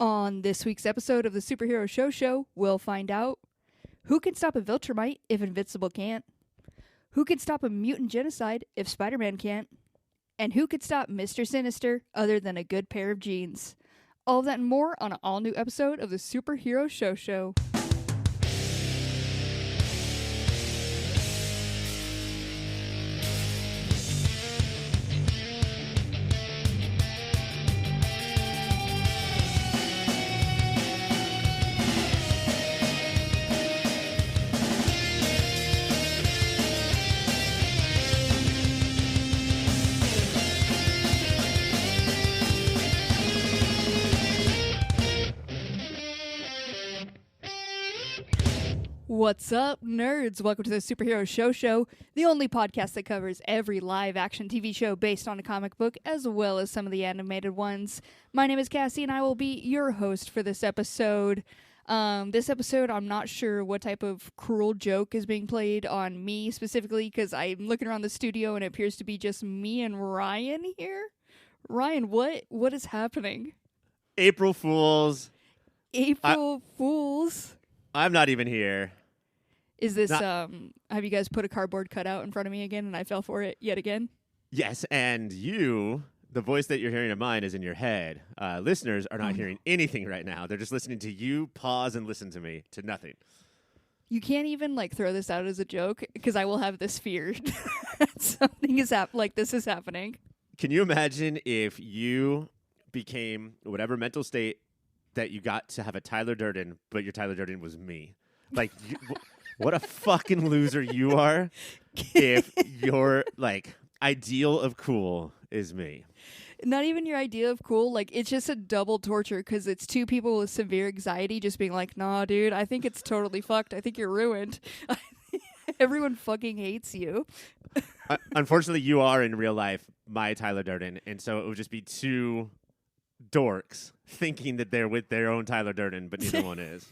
On this week's episode of the Superhero Show, we'll find out who can stop a Viltrumite if Invincible can't, who can stop a mutant genocide if Spider-Man can't, and who could stop Mr. Sinister other than a good pair of jeans. All of that and more on an all-new episode of the Superhero Show. What's up, nerds? Welcome to the Superhero Show, the only podcast that covers every live-action TV show based on a comic book, as well as some of the animated ones. My name is Cassie, and I will be your host for this episode. I'm not sure what type of cruel joke is being played on me specifically, because I'm looking around the studio, and it appears to be just me and Ryan here. Ryan, what is happening? April Fools. April Fools? I'm not even here. Is this, have you guys put a cardboard cutout in front of me again and I fell for it yet again? Yes, and you, the voice that you're hearing of mine is in your head. Listeners are not hearing anything right now. They're just listening to you pause and listen to me, to nothing. You can't even, throw this out as a joke, because I will have this fear. Something is this is happening. Can you imagine if you became whatever mental state that you got to have a Tyler Durden, but your Tyler Durden was me? What a fucking loser you are if your, ideal of cool is me. Not even your idea of cool. It's just a double torture because it's two people with severe anxiety just being like, nah, dude, I think it's totally fucked. I think you're ruined. Everyone fucking hates you. Unfortunately, you are in real life my Tyler Durden, and so it would just be two dorks thinking that they're with their own Tyler Durden, but neither one is.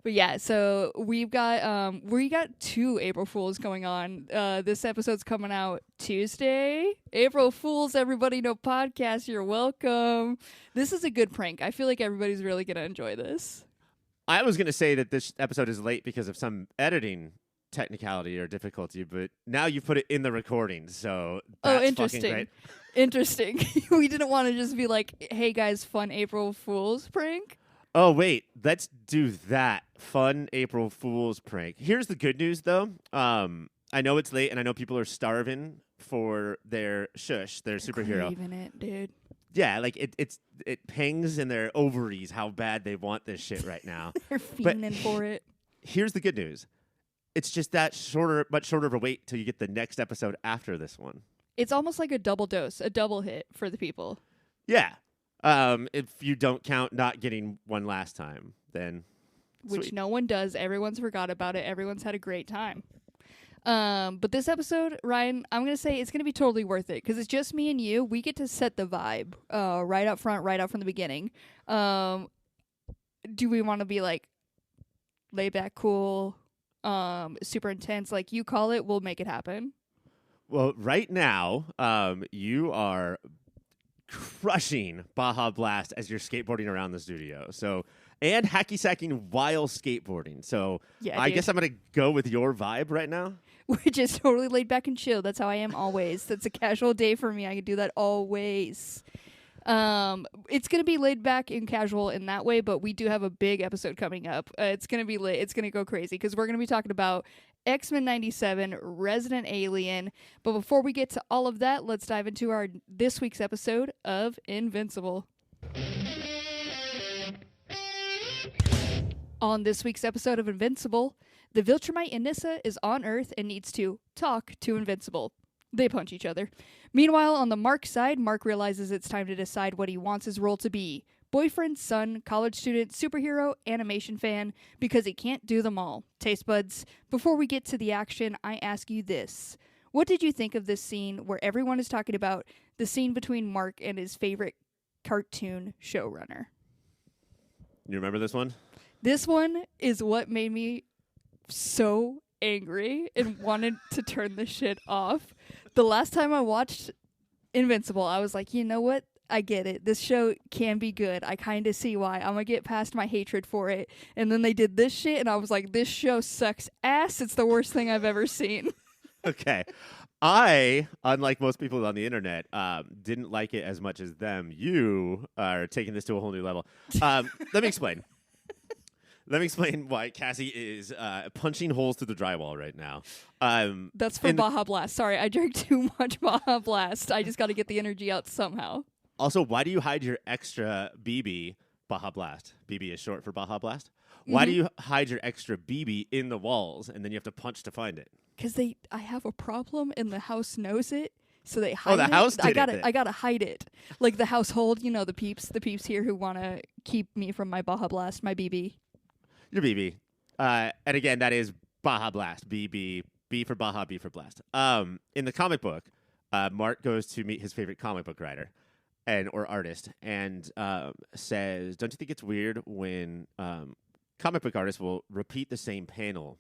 But yeah, so we got two April Fools going on. This episode's coming out Tuesday. April Fools, everybody, no podcast. You're welcome. This is a good prank. I feel like everybody's really gonna enjoy this. I was gonna say that this episode is late because of some editing technicality or difficulty, but now you put it in the recording, so that's interesting. Fucking great. Interesting. We didn't want to just be like, hey guys, fun April Fool's prank. Oh, wait, let's do that. Fun April Fool's prank. Here's the good news, though. I know it's late, and I know people are starving for their shush, their superhero. Craving it, dude. Yeah, it pangs in their ovaries how bad they want this shit right now. They're fiending for it. Here's the good news. It's just that much shorter of a wait till you get the next episode after this one. It's almost like a double dose, a double hit for the people. Yeah. If you don't count not getting one last time, then which sweet. No one does. Everyone's forgot about it. Everyone's had a great time. But this episode, Ryan, I'm going to say it's going to be totally worth it because it's just me and you. We get to set the vibe right up front, right out from the beginning. Do we want to be laid back, cool, super intense, like you call it? We'll make it happen. Well, right now, you are crushing Baja Blast as you're skateboarding around the studio. And hacky sacking while skateboarding. So yeah, I guess I'm going to go with your vibe right now. Which is totally laid back and chill. That's how I am always. That's a casual day for me. I can do that always. It's going to be laid back and casual in that way, but we do have a big episode coming up. It's going to be lit. It's going to go crazy because we're going to be talking about X-Men 97, Resident Alien. But before we get to all of that, let's dive into our this week's episode of Invincible. On this week's episode of Invincible, the Viltrumite Anissa is on Earth and needs to talk to Invincible. They punch each other. Meanwhile, on the Mark side, Mark realizes it's time to decide what he wants his role to be. Boyfriend, son, college student, superhero, animation fan, because he can't do them all. Taste buds, before we get to the action, I ask you this. What did you think of this scene where everyone is talking about the scene between Mark and his favorite cartoon showrunner? You remember this one? This one is what made me so angry and wanted to turn this shit off. The last time I watched Invincible, I was like, you know what? I get it. This show can be good. I kind of see why. I'm going to get past my hatred for it. And then they did this shit, and I was like, this show sucks ass. It's the worst thing I've ever seen. Okay. I, unlike most people on the internet, didn't like it as much as them. You are taking this to a whole new level. Let me explain. Let me explain why Cassie is punching holes through the drywall right now. That's for Baja Blast. Sorry, I drank too much Baja Blast. I just got to get the energy out somehow. Also, why do you hide your extra BB, Baja Blast? BB is short for Baja Blast. Why do you hide your extra BB in the walls and then you have to punch to find it? Because I have a problem and the house knows it, so they hide it. Oh, the house did it. I gotta hide it. Like the household, the peeps here who want to keep me from my Baja Blast, my BB. Your BB. And again, that is Baja Blast. BB. B for Baja, B for Blast. In the comic book, Mark goes to meet his favorite comic book writer or artist and says, don't you think it's weird when comic book artists will repeat the same panel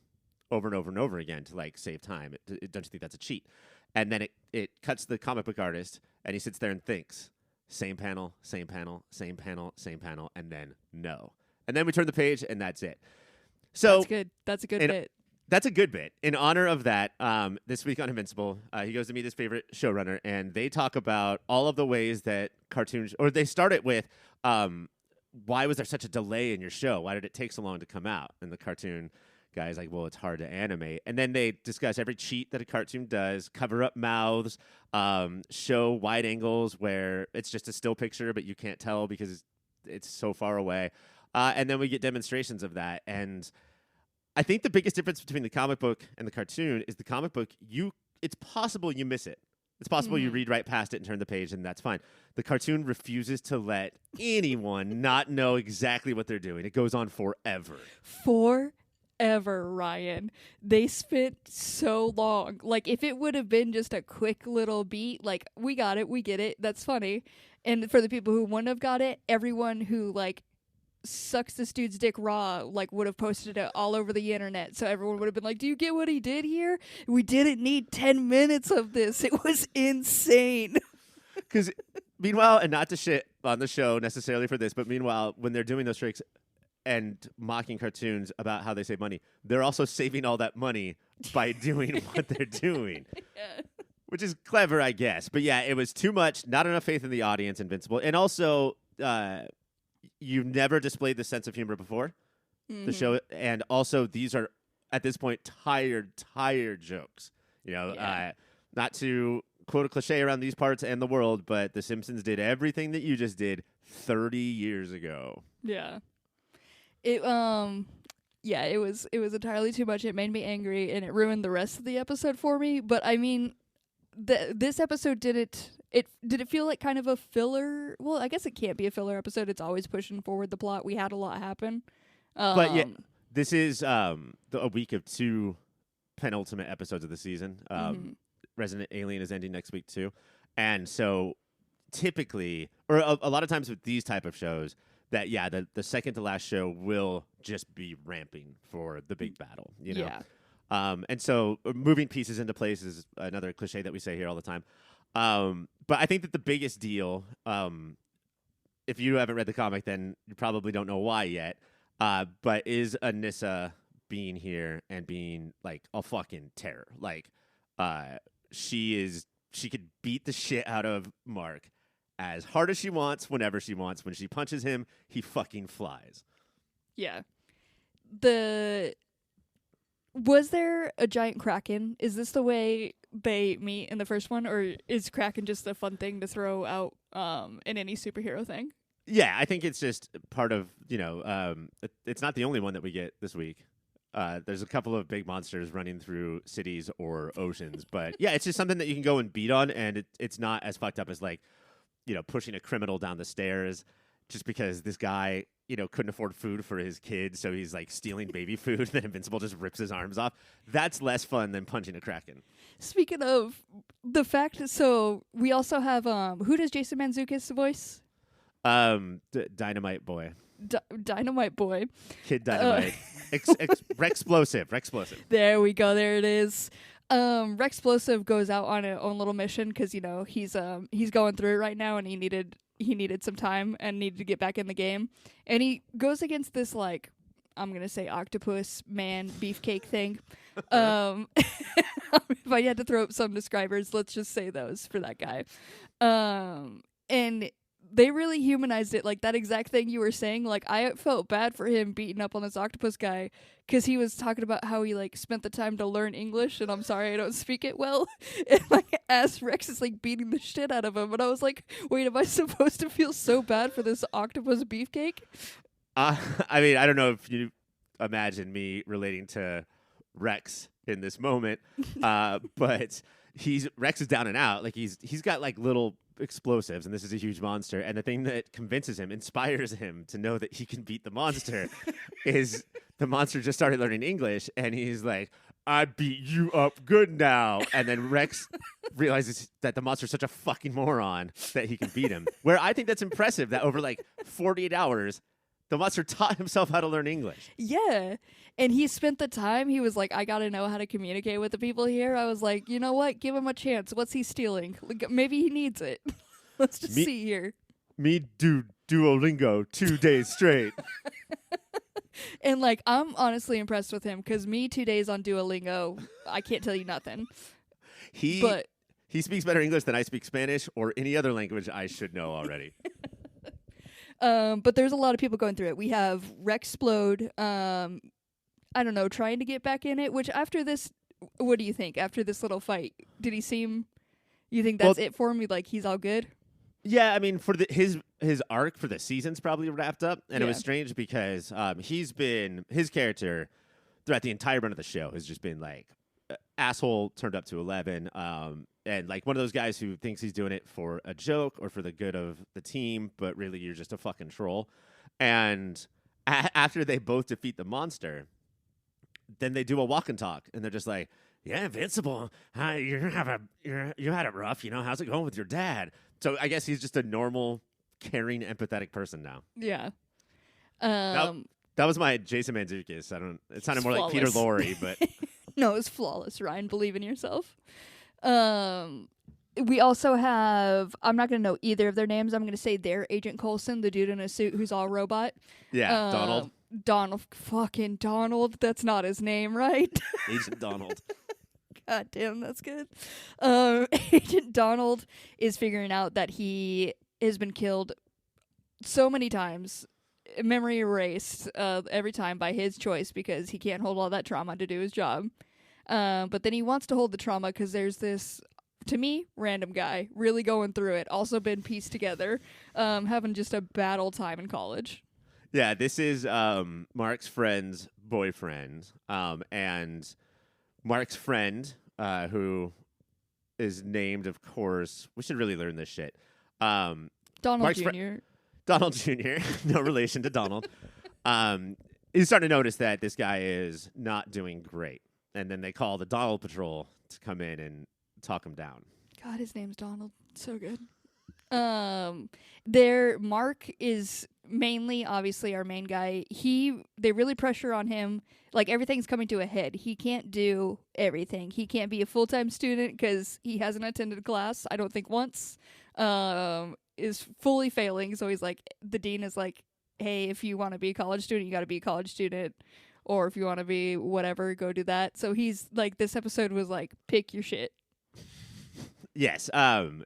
over and over and over again to save time? Don't you think that's a cheat? And then it cuts to the comic book artist and he sits there and thinks, same panel, same panel, same panel, same panel, and then no. And then we turn the page, and that's it. So that's good. That's a good bit. That's a good bit. In honor of that, this week on Invincible, he goes to meet his favorite showrunner, and they talk about all of the ways that cartoons, or they start it with, why was there such a delay in your show? Why did it take so long to come out? And the cartoon guy's like, well, it's hard to animate. And then they discuss every cheat that a cartoon does, cover up mouths, show wide angles where it's just a still picture, but you can't tell because it's so far away. And then we get demonstrations of that. And I think the biggest difference between the comic book and the cartoon is the comic book, it's possible you miss it. It's possible you read right past it and turn the page, and that's fine. The cartoon refuses to let anyone not know exactly what they're doing. It goes on forever. Forever, Ryan. They spent so long. If it would have been just a quick little beat, we got it, we get it, that's funny. And for the people who wouldn't have got it, everyone who, sucks this dude's dick raw would have posted it all over the internet, so everyone would have been like, do you get what he did here? We didn't need 10 minutes of this. It was insane. Because meanwhile, and not to shit on the show necessarily for this, but meanwhile, when they're doing those tricks and mocking cartoons about how they save money, they're also saving all that money by doing what they're doing. Yeah. Which is clever, I guess. But yeah, it was too much, not enough faith in the audience, Invincible. And also, you've never displayed this sense of humor before, the show, and also these are at this point tired jokes. Not to quote a cliche around these parts and the world, but The Simpsons did everything that you just did 30 years ago. Yeah, it was entirely too much. It made me angry, and it ruined the rest of the episode for me. But I mean, this episode did it feel like kind of a filler? Well, I guess it can't be a filler episode. It's always pushing forward the plot. We had a lot happen. But yeah, this is a week of 2 penultimate episodes of the season. Resident Alien is ending next week too. And so typically, or a lot of times with these type of shows, that, the second to last show will just be ramping for the big battle, Yeah. And so moving pieces into place is another cliche that we say here all the time. But I think that the biggest deal, if you haven't read the comic, then you probably don't know why yet, but is Anissa being here and being a fucking terror. She could beat the shit out of Mark as hard as she wants, whenever she wants. When she punches him, he fucking flies. Yeah. Was there a giant kraken? Is this the way they meet in the first one, or is kraken just a fun thing to throw out in any superhero thing? Yeah, I think it's just part of, it's not the only one that we get this week. There's a couple of big monsters running through cities or oceans, but yeah, it's just something that you can go and beat on, and it's not as fucked up as pushing a criminal down the stairs just because this guy, couldn't afford food for his kids, so he's stealing baby food, and then Invincible just rips his arms off. That's less fun than punching a kraken. Speaking of the fact, so we also have who does Jason Mantzoukas voice? Dynamite Boy. Dynamite Boy. Kid Dynamite. Rexplosive. There we go. There it is. Rexplosive goes out on his own little mission because he's going through it right now, and he needed he needed some time and needed to get back in the game. And he goes against this, like, I'm going to say octopus man beefcake thing. If I had to throw up some describers, let's just say those for that guy. And they really humanized it, like that exact thing you were saying. Like, I felt bad for him beating up on this octopus guy because he was talking about how he like spent the time to learn English, and I'm sorry I don't speak it well. And like, as Rex is like beating the shit out of him, and I was like, wait, am I supposed to feel so bad for this octopus beefcake? I mean, I don't know if you imagine me relating to Rex in this moment, but Rex is down and out. Like he's got like little explosives, and this is a huge monster. And the thing that convinces him, inspires him to know that he can beat the monster, is the monster just started learning English, and he's like, "I beat you up good now." And then Rex realizes that the monster's such a fucking moron that he can beat him. Where I think that's impressive that over like 48 hours, the monster taught himself how to learn English. Yeah. And he spent the time. He was like, I got to know how to communicate with the people here. I was like, you know what? Give him a chance. What's he stealing? Like, maybe he needs it. Let's just see here. Me do Duolingo 2 days straight. And like, I'm honestly impressed with him because me 2 days on Duolingo, I can't tell you nothing. He speaks better English than I speak Spanish or any other language I should know already. But there's a lot of people going through it. We have Rexplode, I don't know, trying to get back in it, which after this, what do you think? After this little fight, did he seem, you think that's it for him? Like, he's all good? Yeah, I mean, for his arc for the season's probably wrapped up, and it was strange because his character throughout the entire run of the show has just been like asshole turned up to 11, and like one of those guys who thinks he's doing it for a joke or for the good of the team, but really you're just a fucking troll. And after they both defeat the monster, then they do a walk and talk, and they're just like, "Yeah, Invincible, you had it rough, you know. How's it going with your dad?" So I guess he's just a normal, caring, empathetic person now. Yeah. That was my Jason Mantzoukas. It sounded more flawless. like Peter Lorre, but no, it's flawless. Ryan, believe in yourself. We also have, I'm not going to know either of their names. I'm going to say they're Agent Coulson, the dude in a suit who's all robot. Yeah, Fucking Donald. That's not his name, right? Agent Donald. God damn, that's good. Agent Donald is figuring out that he has been killed so many times, memory erased every time by his choice because he can't hold all that trauma to do his job. But then he wants to hold the trauma because there's this, to me, random guy really going through it, also been pieced together, having just a battle time in college. Yeah, this is Mark's friend's boyfriend, and Mark's friend, who is named, of course, we should really learn this shit. Donald Mark's Jr. Donald Jr., no relation to Donald, is starting to notice that this guy is not doing great. And then they call the Donald Patrol to come in and talk him down. God, his name's Donald. So good. Mark is mainly, obviously, our main guy. They really pressure on him. Like, everything's coming to a head. He can't do everything. He can't be a full-time student because he hasn't attended class, I don't think once. Is fully failing. So he's like, the dean is like, hey, if you want to be a college student, you got to be a college student. Or if you want to be whatever, go do that. So he's like, this episode was like, pick your shit. Yes.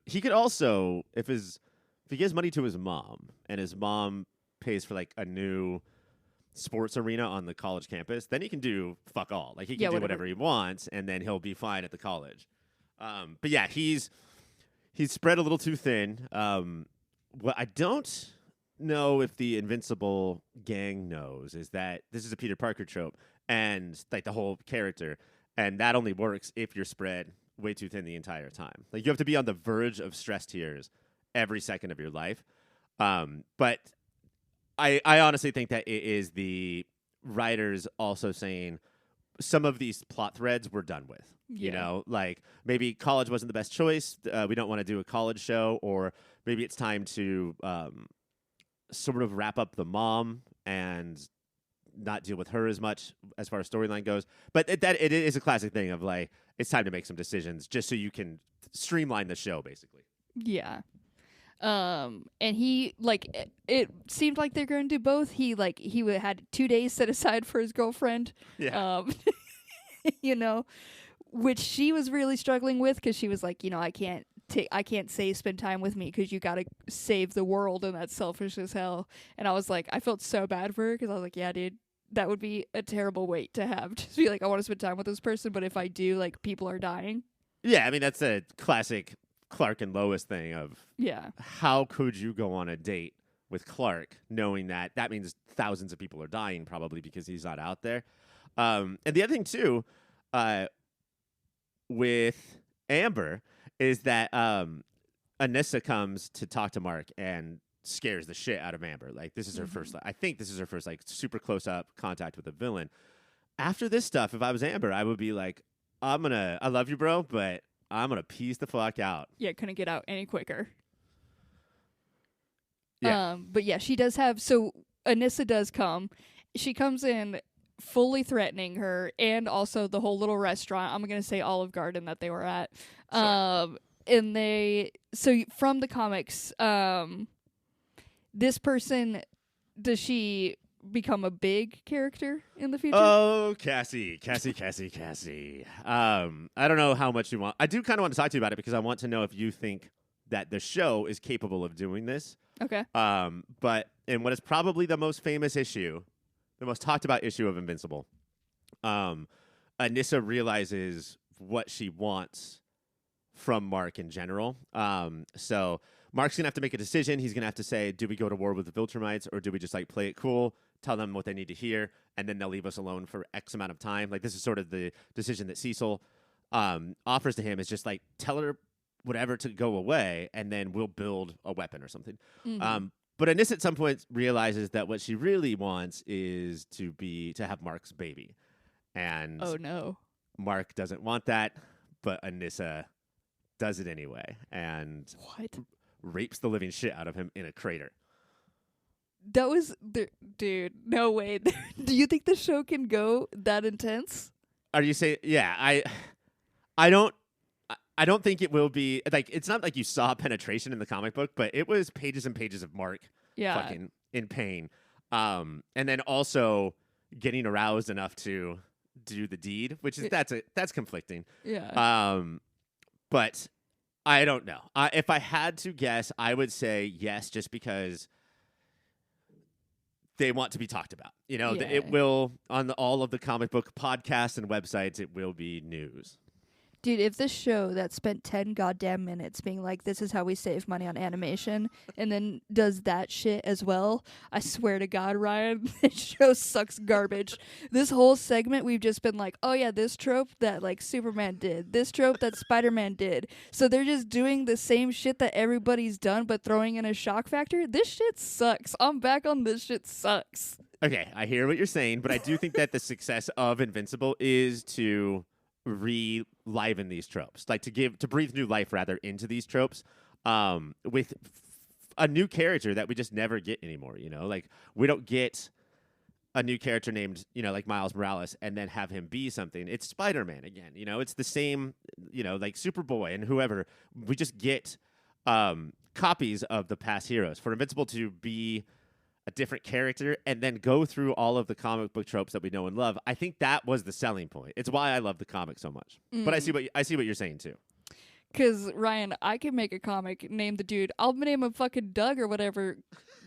He could also, if he gives money to his mom and his mom pays for like a new sports arena on the college campus, then he can do fuck all. Like he can do whatever he wants, and then he'll be fine at the college. But yeah, he's spread a little too thin. What I don't know if the Invincible gang knows is that this is a Peter Parker trope, and like the whole character, and that only works if you're spread way too thin the entire time. Like you have to be on the verge of stress tears every second of your life. But I honestly think that it is the writers also saying some of these plot threads we're done with. Yeah. You know, like maybe college wasn't the best choice. We don't want to do a college show, or maybe it's time to sort of wrap up the mom and not deal with her as much as far as storyline goes. But it is a classic thing of like, it's time to make some decisions just so you can streamline the show, basically. Yeah. And he it seemed like they're going to do both. He had 2 days set aside for his girlfriend. Yeah. You know, which she was really struggling with because she was like, I can't say spend time with me because you got to save the world and that's selfish as hell. And I was like, I felt so bad for her because I was like, yeah, dude, that would be a terrible weight to have. Just be like, I want to spend time with this person, but if I do, like, people are dying. Yeah, I mean, that's a classic Clark and Lois thing of how could you go on a date with Clark knowing that means thousands of people are dying probably because he's not out there. And the other thing, too, with Amber is that Anissa comes to talk to Mark and scares the shit out of Amber. Like, this is her first, I think this is her first, like, super close-up contact with a villain. After this stuff, if I was Amber, I would be like, I love you, bro, but I'm going to peace the fuck out. Yeah, couldn't get out any quicker. Yeah. But yeah, she does have, so Anissa does come. She comes in fully threatening her and also the whole little restaurant. I'm going to say Olive Garden that they were at. Sure. And so from the comics, this person, does she become a big character in the future? Oh, Cassie. I don't know how much you want. I do kind of want to talk to you about it because I want to know if you think that the show is capable of doing this. Okay. But in what is probably the most famous issue, the most talked about issue of Invincible, Anissa realizes what she wants from Mark in general. So Mark's going to have to make a decision. He's going to have to say, do we go to war with the Viltrumites or do we just like play it cool, tell them what they need to hear, and then they'll leave us alone for X amount of time? Like, this is sort of the decision that Cecil offers to him, is just like, tell her whatever to go away, and then we'll build a weapon or something. Mm-hmm. But Anissa at some point realizes that what she really wants is to have Mark's baby. And oh, no. Mark doesn't want that, but Anissa does it anyway and rapes the living shit out of him in a crater. That was dude, no way. Do you think the show can go that intense? Are you saying I don't think it will be like, it's not like you saw penetration in the comic book, but it was pages and pages of Mark fucking in pain. And then also getting aroused enough to do the deed, which is that's conflicting. Yeah. But I don't know. If I had to guess, I would say yes, just because they want to be talked about. You know, it will, on all of the comic book podcasts and websites, it will be news. Dude, if this show that spent 10 goddamn minutes being like, this is how we save money on animation, and then does that shit as well, I swear to God, Ryan, this show sucks garbage. This whole segment, we've just been like, oh yeah, this trope that like Superman did, this trope that Spider-Man did. So they're just doing the same shit that everybody's done, but throwing in a shock factor. This shit sucks. I'm back on this shit sucks. Okay, I hear what you're saying, but I do think that the success of Invincible is to reliven these tropes, like to breathe new life rather into these tropes, with a new character that we just never get anymore. You know, like we don't get a new character named, you know, like Miles Morales and then have him be something. It's Spider-Man again. You know, it's the same, you know, like Superboy and whoever. We just get copies of the past heroes. For Invincible to be a different character and then go through all of the comic book tropes that we know and love, I think that was the selling point. It's why I love the comic so much. But I see what you're saying too. Because, Ryan, I can make a comic, name the dude. I'll name him fucking Doug or whatever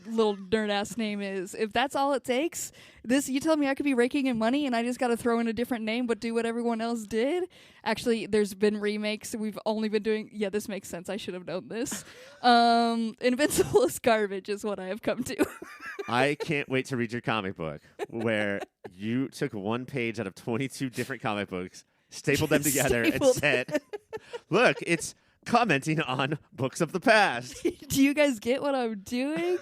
little nerd-ass name is. If that's all it takes, you tell me I could be raking in money and I just got to throw in a different name but do what everyone else did? Actually, there's been remakes. We've only been doing... Yeah, this makes sense. I should have known this. Invincible is garbage is what I have come to. I can't wait to read your comic book where you took one page out of 22 different comic books, stapled them together, and said, look, it's commenting on books of the past. Do you guys get what I'm doing?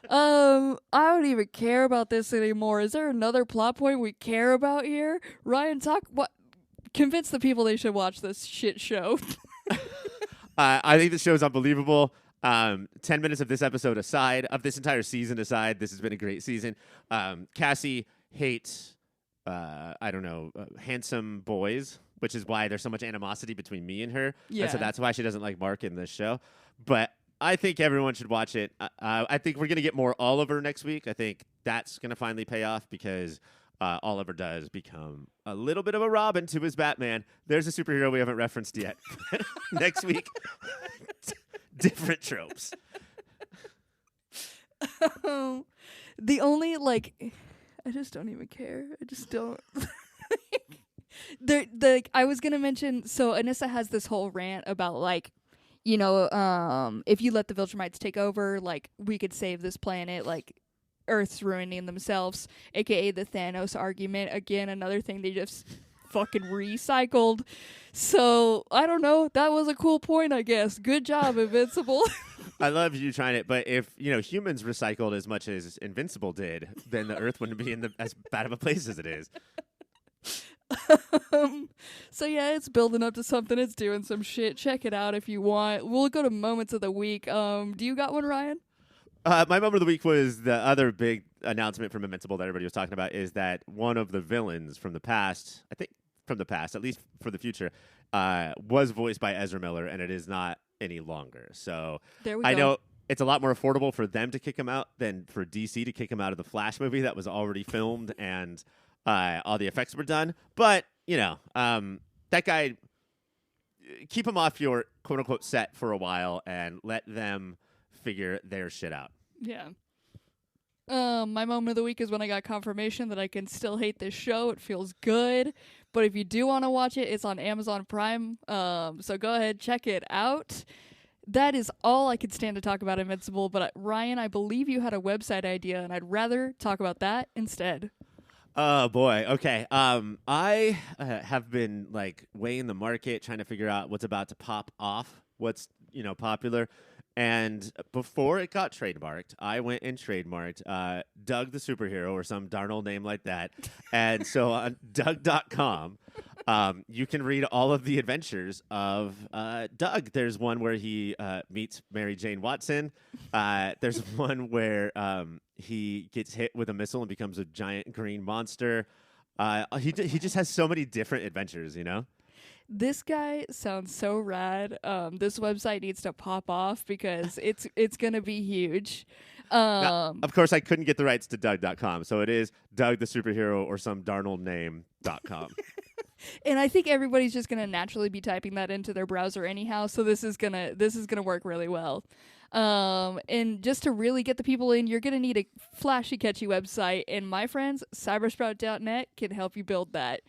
I don't even care about this anymore. Is there another plot point we care about here? Ryan, convince the people they should watch this shit show. I think the show is unbelievable. 10 minutes of this episode aside, of this entire season aside, this has been a great season. Cassie hates, handsome boys, which is why there's so much animosity between me and her. Yeah. And so that's why she doesn't like Mark in this show. But I think everyone should watch it. I think we're going to get more Oliver next week. I think that's going to finally pay off because Oliver does become a little bit of a Robin to his Batman. There's a superhero we haven't referenced yet. Next week, different tropes. The only, I just don't even care. I just don't. I was going to mention, so Anissa has this whole rant about, if you let the Viltrumites take over, we could save this planet, Earth's ruining themselves, aka the Thanos argument. Again, another thing they just fucking recycled. So, I don't know. That was a cool point, I guess. Good job, Invincible. I love you trying it, but if humans recycled as much as Invincible did, then the Earth wouldn't be in as bad of a place as it is. So yeah, it's building up to something. It's doing some shit. Check it out if you want. We'll go to moments of the week. Do you got one, Ryan? My moment of the week was the other big announcement from Invincible that everybody was talking about is that one of the villains from the past, I think from the past, at least for the future, was voiced by Ezra Miller, and it is not any longer. So there we go. I know it's a lot more affordable for them to kick him out than for DC to kick him out of the Flash movie that was already filmed and all the effects were done. But, that guy, keep him off your quote-unquote set for a while and let them figure their shit out. Yeah. My moment of the week is when I got confirmation that I can still hate this show. It feels good. But if you do want to watch it, it's on Amazon Prime. So go ahead, check it out. That is all I could stand to talk about Invincible. But Ryan, I believe you had a website idea, and I'd rather talk about that instead. Oh boy. Okay. I have been weighing the market, trying to figure out what's about to pop off, what's popular. And before it got trademarked, I went and trademarked Doug the Superhero or some darn old name like that. And so on Doug.com, you can read all of the adventures of Doug. There's one where he meets Mary Jane Watson. There's one where he gets hit with a missile and becomes a giant green monster. He just has so many different adventures, This guy sounds so rad. This website needs to pop off because it's gonna be huge. Now, of course, I couldn't get the rights to Doug.com, so it is Doug the Superhero or some darn old name.com. And I think everybody's just gonna naturally be typing that into their browser anyhow. So this is gonna work really well. And just to really get the people in, you're gonna need a flashy, catchy website. And my friends, cybersprout.net can help you build that.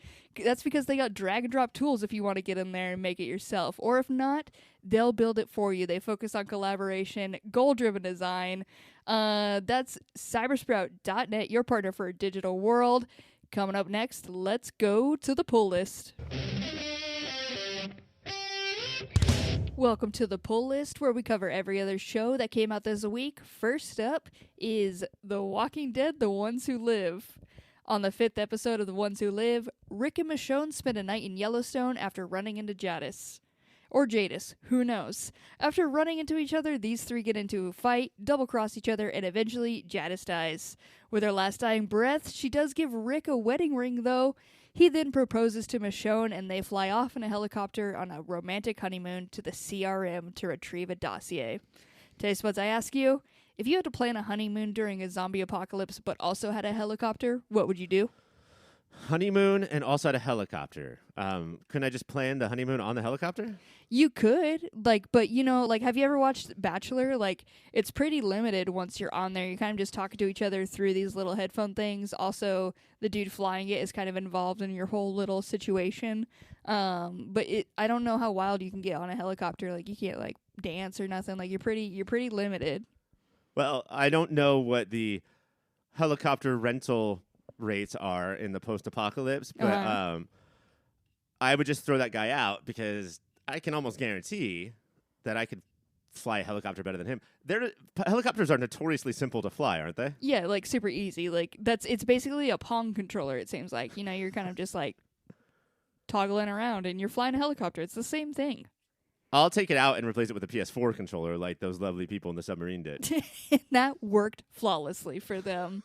That's because they got drag and drop tools if you want to get in there and make it yourself. Or if not, they'll build it for you. They focus on collaboration, goal-driven design. That's cybersprout.net, your partner for a digital world. Coming up next, let's go to the pull list. Welcome to the pull list, where we cover every other show that came out this week. First up is The Walking Dead, The Ones Who Live. On the 5th episode of The Ones Who Live, Rick and Michonne spend a night in Yellowstone after running into Jadis. Or Jadis, who knows. After running into each other, these three get into a fight, double-cross each other, and eventually Jadis dies. With her last dying breath, she does give Rick a wedding ring, though. He then proposes to Michonne, and they fly off in a helicopter on a romantic honeymoon to the CRM to retrieve a dossier. Taste buds, I ask you, if you had to plan a honeymoon during a zombie apocalypse but also had a helicopter, what would you do? Honeymoon and also had a helicopter. Couldn't I just plan the honeymoon on the helicopter? You could, but have you ever watched Bachelor? It's pretty limited once you're on there. You're kind of just talking to each other through these little headphone things. Also, the dude flying it is kind of involved in your whole little situation. But I don't know how wild you can get on a helicopter. You can't dance or nothing. You're pretty limited. Well, I don't know what the helicopter rental rates are in the post-apocalypse, but I would just throw that guy out because I can almost guarantee that I could fly a helicopter better than him. Helicopters are notoriously simple to fly, aren't they? Yeah, super easy. It's basically a Pong controller, it seems like. You're kind of just toggling around and you're flying a helicopter. It's the same thing. I'll take it out and replace it with a PS4 controller like those lovely people in the submarine did. That worked flawlessly for them.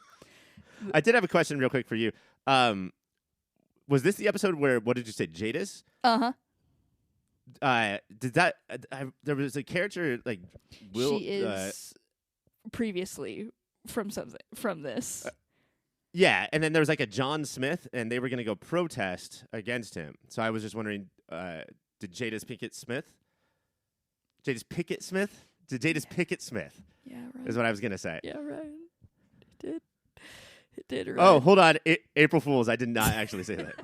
I did have a question real quick for you. Was this the episode where, what did you say, Jadis? Uh-huh. did that? There was a character like Will. She is previously from this. Yeah, and then there was like a John Smith, and they were going to go protest against him. So I was just wondering, did Jada's Pinkett Smith? Jada's Pickett Smith? Did Jada's Pickett Smith? Yeah, right. Is what I was going to say. Yeah, right. It did, right. Oh, hold on. April Fools. I did not actually say that.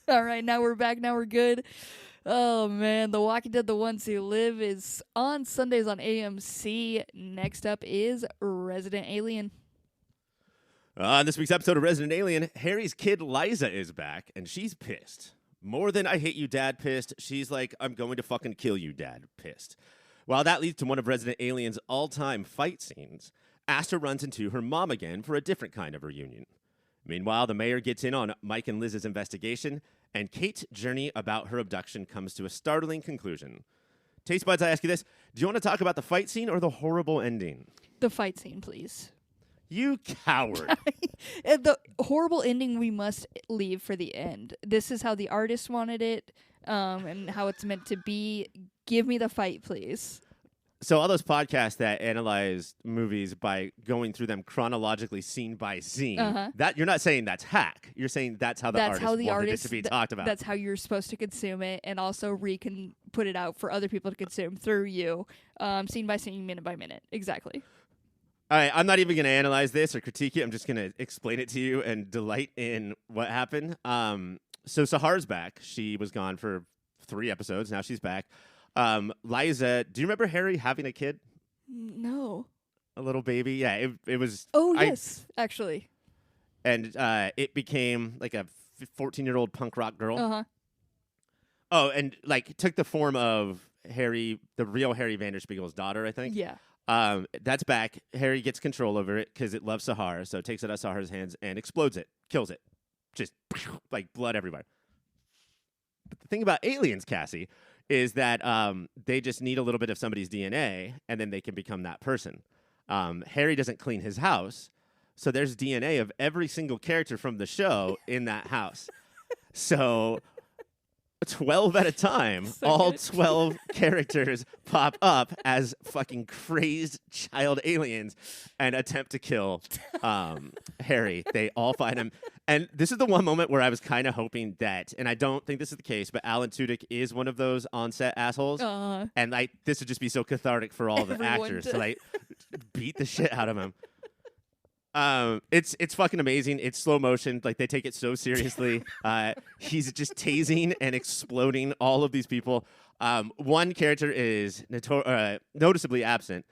All right, now we're back. Now we're good. Oh, man. The Walking Dead, The Ones Who Live is on Sundays on AMC. Next up is Resident Alien. On this week's episode of Resident Alien, Harry's kid Liza is back, and she's pissed. More than I hate you, Dad pissed. She's like, I'm going to fucking kill you, Dad pissed. While that leads to one of Resident Alien's all-time fight scenes, Asta runs into her mom again for a different kind of reunion. Meanwhile, the mayor gets in on Mike and Liz's investigation, and Kate's journey about her abduction comes to a startling conclusion. Taste buds, I ask you this. Do you want to talk about the fight scene or the horrible ending? The fight scene, please. You coward. The horrible ending we must leave for the end. This is how the artist wanted it, and how it's meant to be. Give me the fight, please. So all those podcasts that analyze movies by going through them chronologically, scene by scene, that you're not saying that's hack. You're saying that's how the artist wanted it to be talked about. That's how you're supposed to consume it, and also can put it out for other people to consume through you, scene by scene, minute by minute. Exactly. All right, I'm not even going to analyze this or critique it. I'm just going to explain it to you and delight in what happened. So Sahar's back. She was gone for 3 episodes. Now she's back. Liza, do you remember Harry having a kid? No. A little baby? Yeah, it was. Oh, yes, actually. And it became like a 14-year-old punk rock girl. Uh-huh. Oh, and like took the form of Harry, the real Harry Vanderspiegel's daughter, I think. Yeah. That's back. Harry gets control over it because it loves Sahar, so it takes it out of Sahar's hands and explodes it, kills it. Just like blood everywhere. But the thing about aliens, Cassie, is that they just need a little bit of somebody's DNA, and then they can become that person. Harry doesn't clean his house, so there's DNA of every single character from the show in that house. So 12 at a time, So all good. 12 characters pop up as fucking crazed child aliens and attempt to kill Harry. They all find him. And this is the one moment where I was kind of hoping that, and I don't think this is the case, but Alan Tudyk is one of those on-set assholes. And like this would just be so cathartic for all the Everyone actors to to like beat the shit out of him. It's fucking amazing. It's slow motion. Like they take it so seriously. He's just tasing and exploding all of these people. One character is noticeably absent.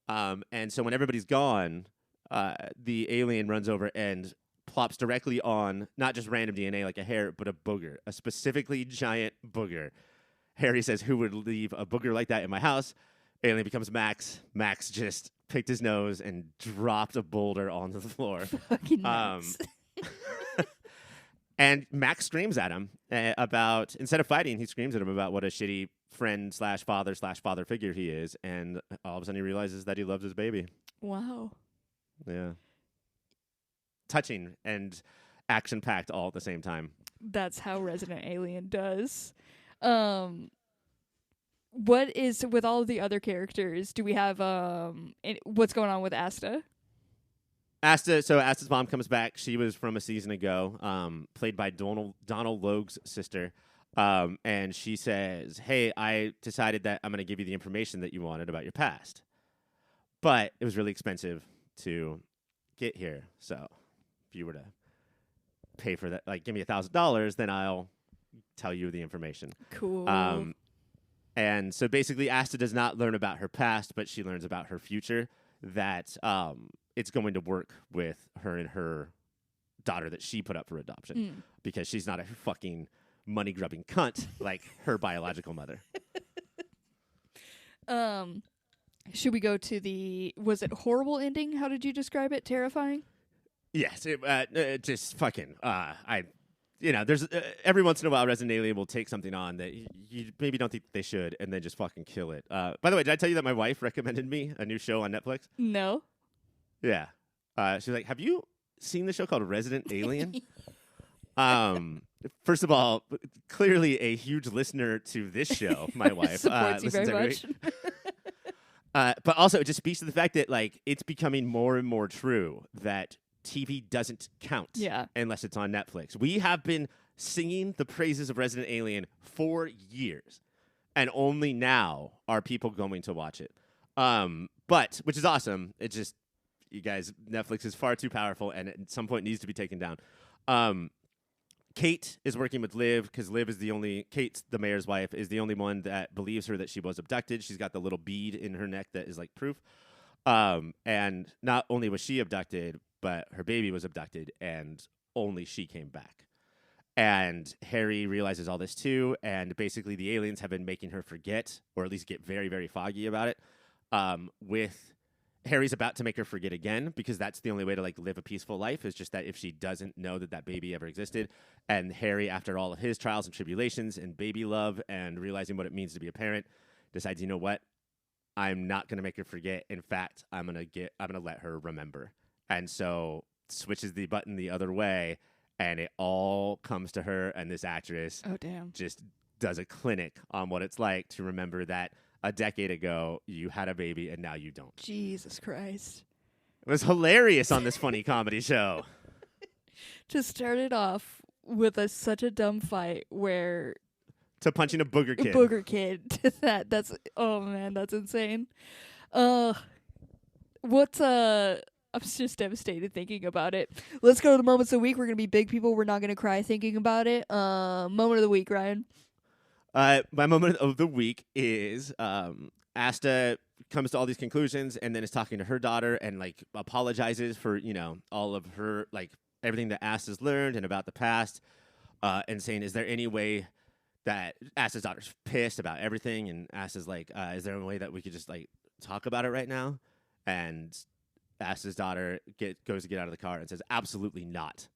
And so when everybody's gone, the alien runs over and plops directly on not just random DNA like a hair, but a booger, a specifically giant booger. Harry says, "Who would leave a booger like that in my house?" Alien becomes Max. Max just picked his nose and dropped a boulder onto the floor. Fucking nuts. And Max screams at him about, instead of fighting, he screams at him about what a shitty friend / father figure he is. And all of a sudden he realizes that he loves his baby. Wow. Yeah. Touching and action-packed all at the same time. That's how Resident Alien does. What is with all of the other characters? Do we have what's going on with Asta? So Asta's mom comes back. She was from a season ago, played by Donald Logue's sister. And she says, "Hey, I decided that I'm going to give you the information that you wanted about your past. But it was really expensive to get here. So if you were to pay for that, like give me $1,000, then I'll tell you the information." Cool. And so basically Asta does not learn about her past, but she learns about her future, that it's going to work with her and her daughter that she put up for adoption because she's not a fucking money-grubbing cunt like her biological mother. Should we go to was it horrible ending? How did you describe it? Terrifying? Yes, just fucking, there's every once in a while Resident Alien will take something on that you maybe don't think they should and then just fucking kill it. By the way, did I tell you that my wife recommended me a new show on Netflix? No. Yeah. She's like, "Have you seen the show called Resident Alien?" first of all, clearly a huge listener to this show. My wife supports you listens very every much. week. But also, it just speaks to the fact that like it's becoming more and more true that TV doesn't count Yeah. unless it's on Netflix. We have been singing the praises of Resident Alien for years, and only now are people going to watch it. But which is awesome. It just, you guys, Netflix is far too powerful, and at some point needs to be taken down. Kate is working with Liv because Liv is Kate, the mayor's wife, is the only one that believes her that she was abducted. She's got the little bead in her neck that is like proof. And not only was she abducted, but her baby was abducted, and only she came back. And Harry realizes all this too, and basically the aliens have been making her forget, or at least get very, very foggy about it. With Harry's about to make her forget again, because that's the only way to like live a peaceful life, is just that if she doesn't know that that baby ever existed. And Harry, after all of his trials and tribulations and baby love and realizing what it means to be a parent, decides, you know what? I'm not going to make her forget. In fact, I'm going to let her remember. And so switches the button the other way, and it all comes to her, and this actress just does a clinic on what it's like to remember that a decade ago you had a baby and now you don't. Jesus Christ. It was hilarious on this funny comedy show. To start it off with such a dumb fight where to punching a booger kid. That's oh man, that's insane. I'm just devastated thinking about it. Let's go to the moments of the week. We're gonna be big people. We're not gonna cry thinking about it. Moment of the week, Ryan. My moment of the week is Asta comes to all these conclusions and then is talking to her daughter and like apologizes for, all of her, like everything that Asta's learned and about the past, and saying, is there any way that Asta's daughter's pissed about everything? And Asta's like, is there a way that we could just like talk about it right now? And Asta's daughter goes to get out of the car and says, absolutely not.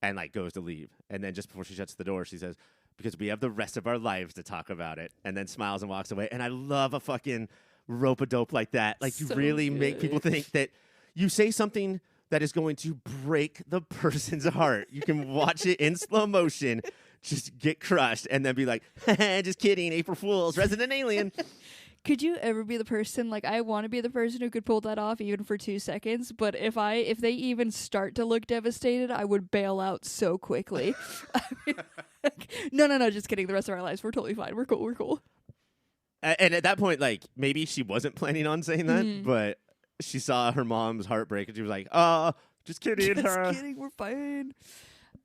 And like goes to leave. And then just before she shuts the door, she says, because we have the rest of our lives to talk about it. And then smiles and walks away. And I love a fucking rope-a-dope like that. Like, you really make people think that you say something that is going to break the person's heart. You can watch it in slow motion, just get crushed, and then be like, just kidding, April Fools, Resident Alien. Could you ever be the person, like, I want to be the person who could pull that off even for 2 seconds, but if they even start to look devastated, I would bail out so quickly. I mean, no, just kidding. The rest of our lives, we're totally fine. We're cool. And at that point, like, maybe she wasn't planning on saying that, but she saw her mom's heartbreak, and she was like, oh, just kidding. Just kidding, we're fine.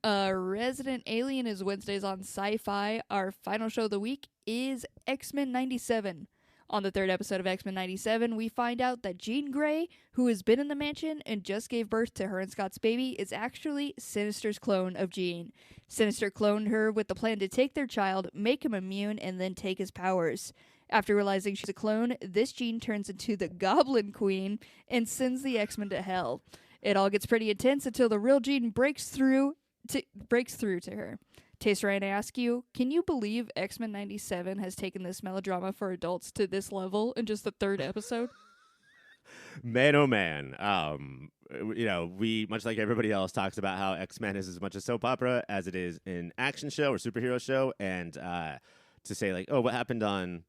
Resident Alien is Wednesdays on Sci-Fi. Our final show of the week is X-Men 97. On the third episode of X-Men 97, we find out that Jean Grey, who has been in the mansion and just gave birth to her and Scott's baby, is actually Sinister's clone of Jean. Sinister cloned her with the plan to take their child, make him immune, and then take his powers. After realizing she's a clone, this Jean turns into the Goblin Queen and sends the X-Men to hell. It all gets pretty intense until the real Jean breaks through to her. Taste Ryan, I ask you, can you believe X-Men 97 has taken this melodrama for adults to this level in just the third episode? Man, oh man. We, much like everybody else, talks about how X-Men is as much a soap opera as it is an action show or superhero show. And to say like, oh, what happened on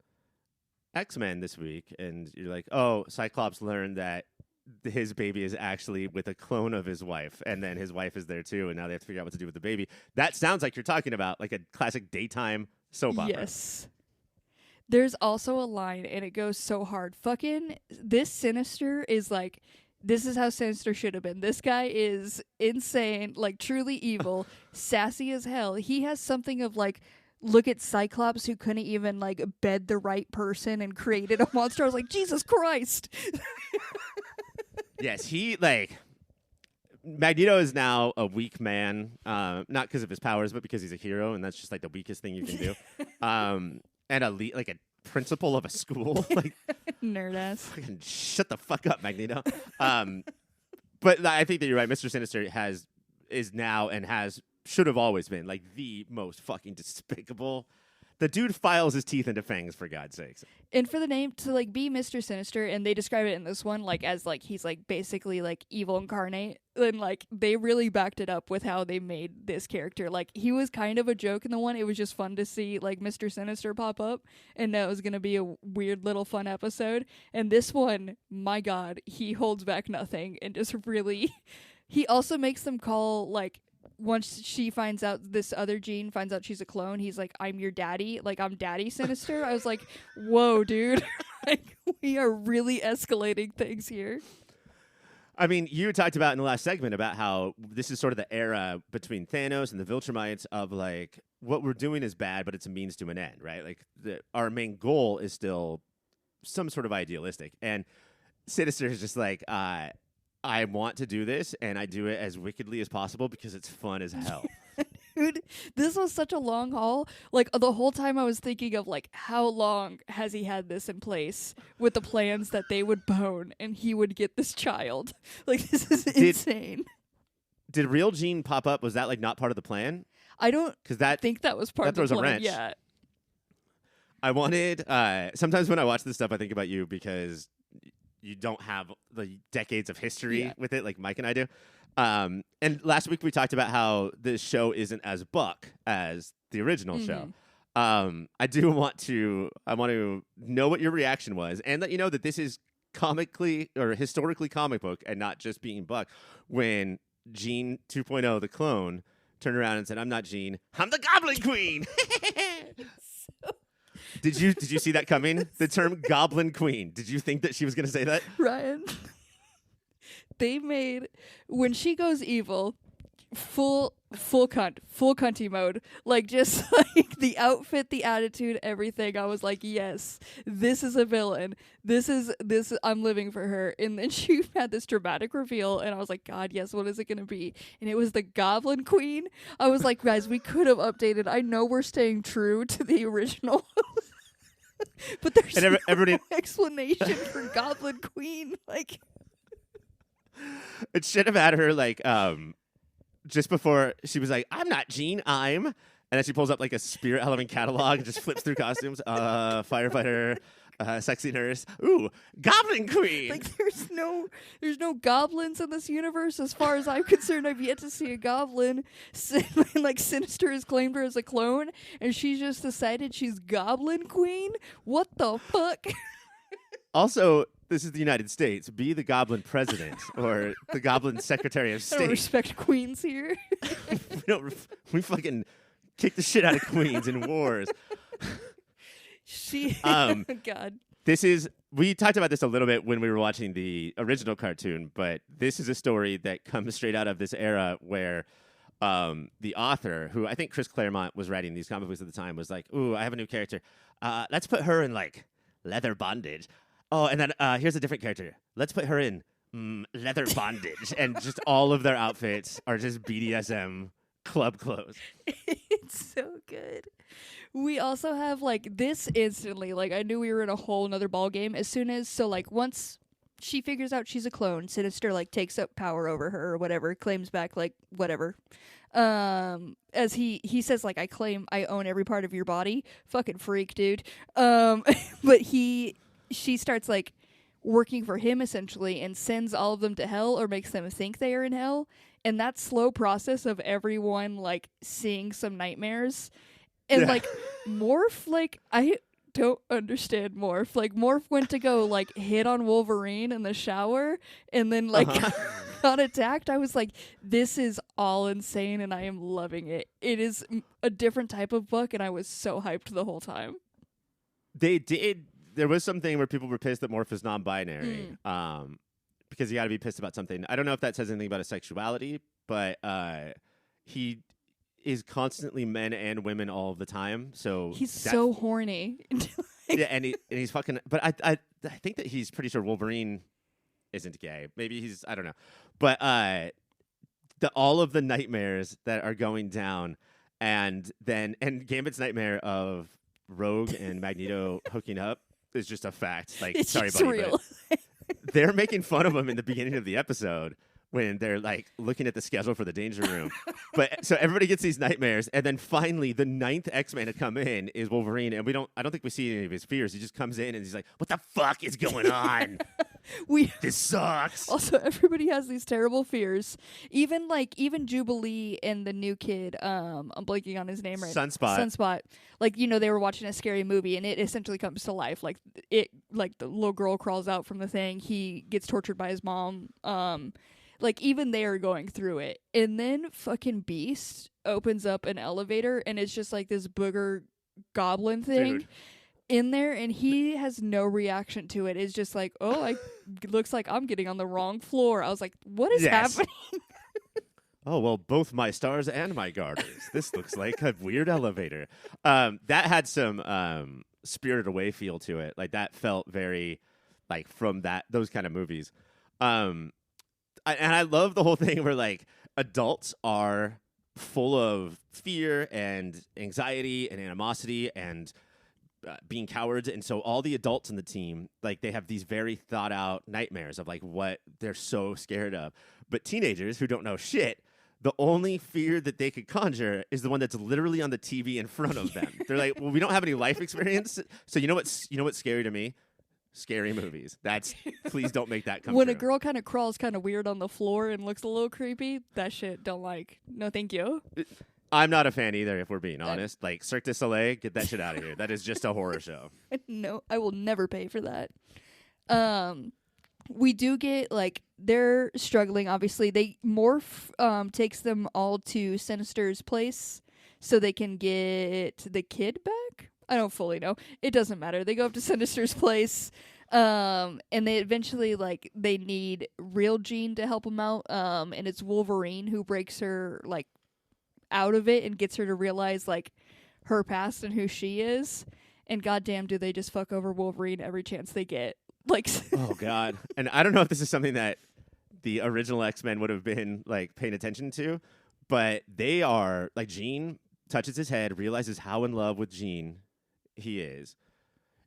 X-Men this week? And you're like, oh, Cyclops learned that his baby is actually with a clone of his wife, and then his wife is there too, and now they have to figure out what to do with the baby. That sounds like you're talking about like a classic daytime soap opera. Yes. There's also a line, and it goes so hard. Fucking this Sinister is like, this is how Sinister should have been. This guy is insane, like truly evil, sassy as hell. He has something of like, look at Cyclops who couldn't even like bed the right person and created a monster. I was like, Jesus Christ. Yes, he like Magneto is now a weak man, not because of his powers, but because he's a hero, and that's just like the weakest thing you can do. And like a principal of a school, like nerd ass. Fucking shut the fuck up, Magneto. But I think that you're right. Mr. Sinister is now and should have always been like the most fucking despicable. The dude files his teeth into fangs, for God's sakes. And for the name to like be Mr. Sinister, and they describe it in this one like as like he's like basically like evil incarnate, and like they really backed it up with how they made this character. Like he was kind of a joke in the one. It was just fun to see like Mr. Sinister pop up, and that was gonna be a weird little fun episode. And this one, my God, he holds back nothing and just really. He also makes them call like. Once she finds out, this other Jean finds out she's a clone, he's like, I'm your daddy. Like, I'm Daddy Sinister. I was like, whoa, dude. Like, we are really escalating things here. I mean, you talked about in the last segment about how this is sort of the era between Thanos and the Viltrumites of, like, what we're doing is bad, but it's a means to an end, right? Like, our main goal is still some sort of idealistic. And Sinister is just like, I want to do this, and I do it as wickedly as possible because it's fun as hell. Dude, this was such a long haul. Like, the whole time I was thinking of, like, how long has he had this in place with the plans that they would bone and he would get this child? Like, this is insane. Did real Jean pop up? Was that, like, not part of the plan? I don't think that was part of the plan. That throws a wrench. Yeah. I wanted... sometimes when I watch this stuff, I think about you because... you don't have the decades of history with it like Mike and I do. And last week we talked about how this show isn't as buck as the original show. I want to know what your reaction was and let you know that this is comically or historically comic book and not just being buck. When Jean 2.0, the clone, turned around and said, I'm not Jean, I'm the Goblin Queen. Did you see that coming? The term Goblin Queen. Did you think that she was going to say that? Ryan, they made, when she goes evil, full cunty mode. Like, just like the outfit, the attitude, everything. I was like, yes, this is a villain. This is, I'm living for her. And then she had this dramatic reveal, and I was like, God, yes, what is it going to be? And it was the Goblin Queen. I was like, guys, we could have updated. I know we're staying true to the original. But there's no explanation for Goblin Queen. Like, it should have had her like just before she was like, I'm not Jean, I'm, and then she pulls up like a Spirit Halloween catalog and just flips through costumes. Firefighter, sexy nurse, ooh, Goblin Queen. Like, there's no goblins in this universe as far as I'm concerned. I've yet to see a goblin. Like, Sinister has claimed her as a clone, and she's just decided she's Goblin Queen. What the fuck? Also, this is the United States. Be the Goblin President or the Goblin Secretary of State. I don't respect queens here. we fucking kick the shit out of queens in wars. God. We talked about this a little bit when we were watching the original cartoon, but this is a story that comes straight out of this era where the author, who I think Chris Claremont was writing these comic books at the time, was like, ooh, I have a new character. Let's put her in, like, leather bondage. Oh, and then here's a different character. Let's put her in leather bondage. And just all of their outfits are just BDSM club clothes. It's so good. We also have, like, this instantly, like, I knew we were in a whole nother ball game as soon as, so, like, once she figures out she's a clone, Sinister, like, takes up power over her or whatever, claims back, like, whatever. As he says, like, I own every part of your body. Fucking freak, dude. But she starts, like, working for him, essentially, and sends all of them to hell or makes them think they are in hell. And that slow process of everyone, like, seeing some nightmares. And, like, Morph, like, I don't understand Morph. Like, Morph went to go, like, hit on Wolverine in the shower and then, like, got attacked. I was like, this is all insane, and I am loving it. It is a different type of book, and I was so hyped the whole time. There was something where people were pissed that Morph is non-binary because you got to be pissed about something. I don't know if that says anything about his sexuality, but he is constantly men and women all of the time. So he's so horny. Yeah, and he's fucking. But I think that he's pretty sure Wolverine isn't gay. Maybe he's, I don't know. But all of the nightmares that are going down, and Gambit's nightmare of Rogue and Magneto hooking up is just a fact. Like, it's sorry, buddy, real. But they're making fun of him in the beginning of the episode. when they're like looking at the schedule for the Danger Room. But so everybody gets these nightmares, and then finally the 9th X-Man to come in is Wolverine, and I don't think we see any of his fears. He just comes in and he's like, "What the fuck is going on? This sucks." Also, everybody has these terrible fears. Even Jubilee and the new kid, I'm blanking on his name right. Sunspot. Like, they were watching a scary movie and it essentially comes to life. Like the little girl crawls out from the thing. He gets tortured by his mom. Like, even they are going through it. And then fucking Beast opens up an elevator and it's just like this booger goblin thing. Dude. In there, and he has no reaction to it. It's just like, looks like I'm getting on the wrong floor. I was like, what is happening? Oh, well, both my stars and my garters. This looks like a weird elevator. That had some Spirited Away feel to it. Like, that felt very like from those kind of movies. And I love the whole thing where like adults are full of fear and anxiety and animosity and being cowards, and so all the adults in the team, like, they have these very thought out nightmares of like what they're so scared of. But teenagers who don't know shit, the only fear that they could conjure is the one that's literally on the TV in front of them. They're like, well, we don't have any life experience, so you know what's scary to me? Scary movies. Please don't make that come when true. A girl kind of crawls kind of weird on the floor and looks a little creepy, that shit don't like. No, thank you. I'm not a fan either, if we're being honest. Like, Cirque du Soleil, get that shit out of here. That is just a horror show. No, I will never pay for that. We do get, like, they're struggling, obviously. Morph takes them all to Sinister's place so they can get the kid back? I don't fully know. It doesn't matter. They go up to Sinister's place, and they eventually, like, they need real Jean to help them out, and it's Wolverine who breaks her, like, out of it and gets her to realize, like, her past and who she is. And goddamn, do they just fuck over Wolverine every chance they get. Like, oh god. And I don't know if this is something that the original X-Men would have been like paying attention to, but they are like, Jean touches his head, realizes how in love with Jean he is.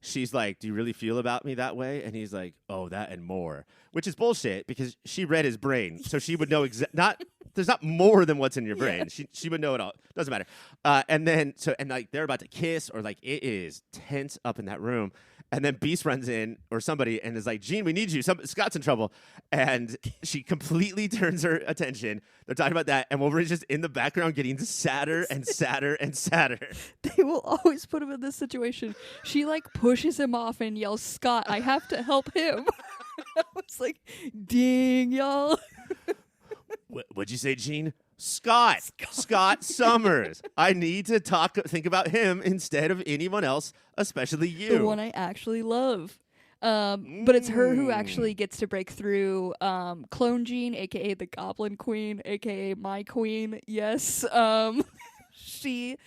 She's like, "Do you really feel about me that way?" And he's like, "Oh, that and more," which is bullshit because she read his brain, so she would know there's not more than what's in your brain. Yeah. She would know it all. Doesn't matter. And then like they're about to kiss, or like it is tense up in that room. And then Beast runs in, or somebody, and is like, "Jean, we need you. Scott's in trouble." And she completely turns her attention. They're talking about that, and Wolverine's just in the background getting sadder and sadder and sadder. They will always put him in this situation. She, like, pushes him off and yells, "Scott, I have to help him." I was like, ding, y'all. What'd you say, Jean? Scott Summers. I need to think about him instead of anyone else, especially you. The one I actually love. But it's her who actually gets to break through Clone Jean, a.k.a. the Goblin Queen, a.k.a. my queen. Yes. She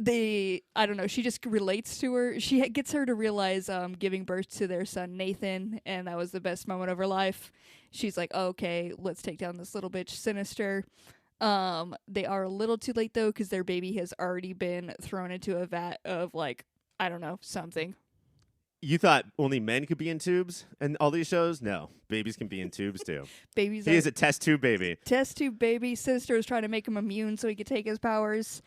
just relates to her. She gets her to realize giving birth to their son, Nathan, and that was the best moment of her life. She's like, okay, let's take down this little bitch, Sinister. They are a little too late, though, because their baby has already been thrown into a vat of, like, I don't know, something. You thought only men could be in tubes in all these shows? No. Babies can be in tubes, too. He is a test tube baby. Test tube baby. Sinister was trying to make him immune so he could take his powers.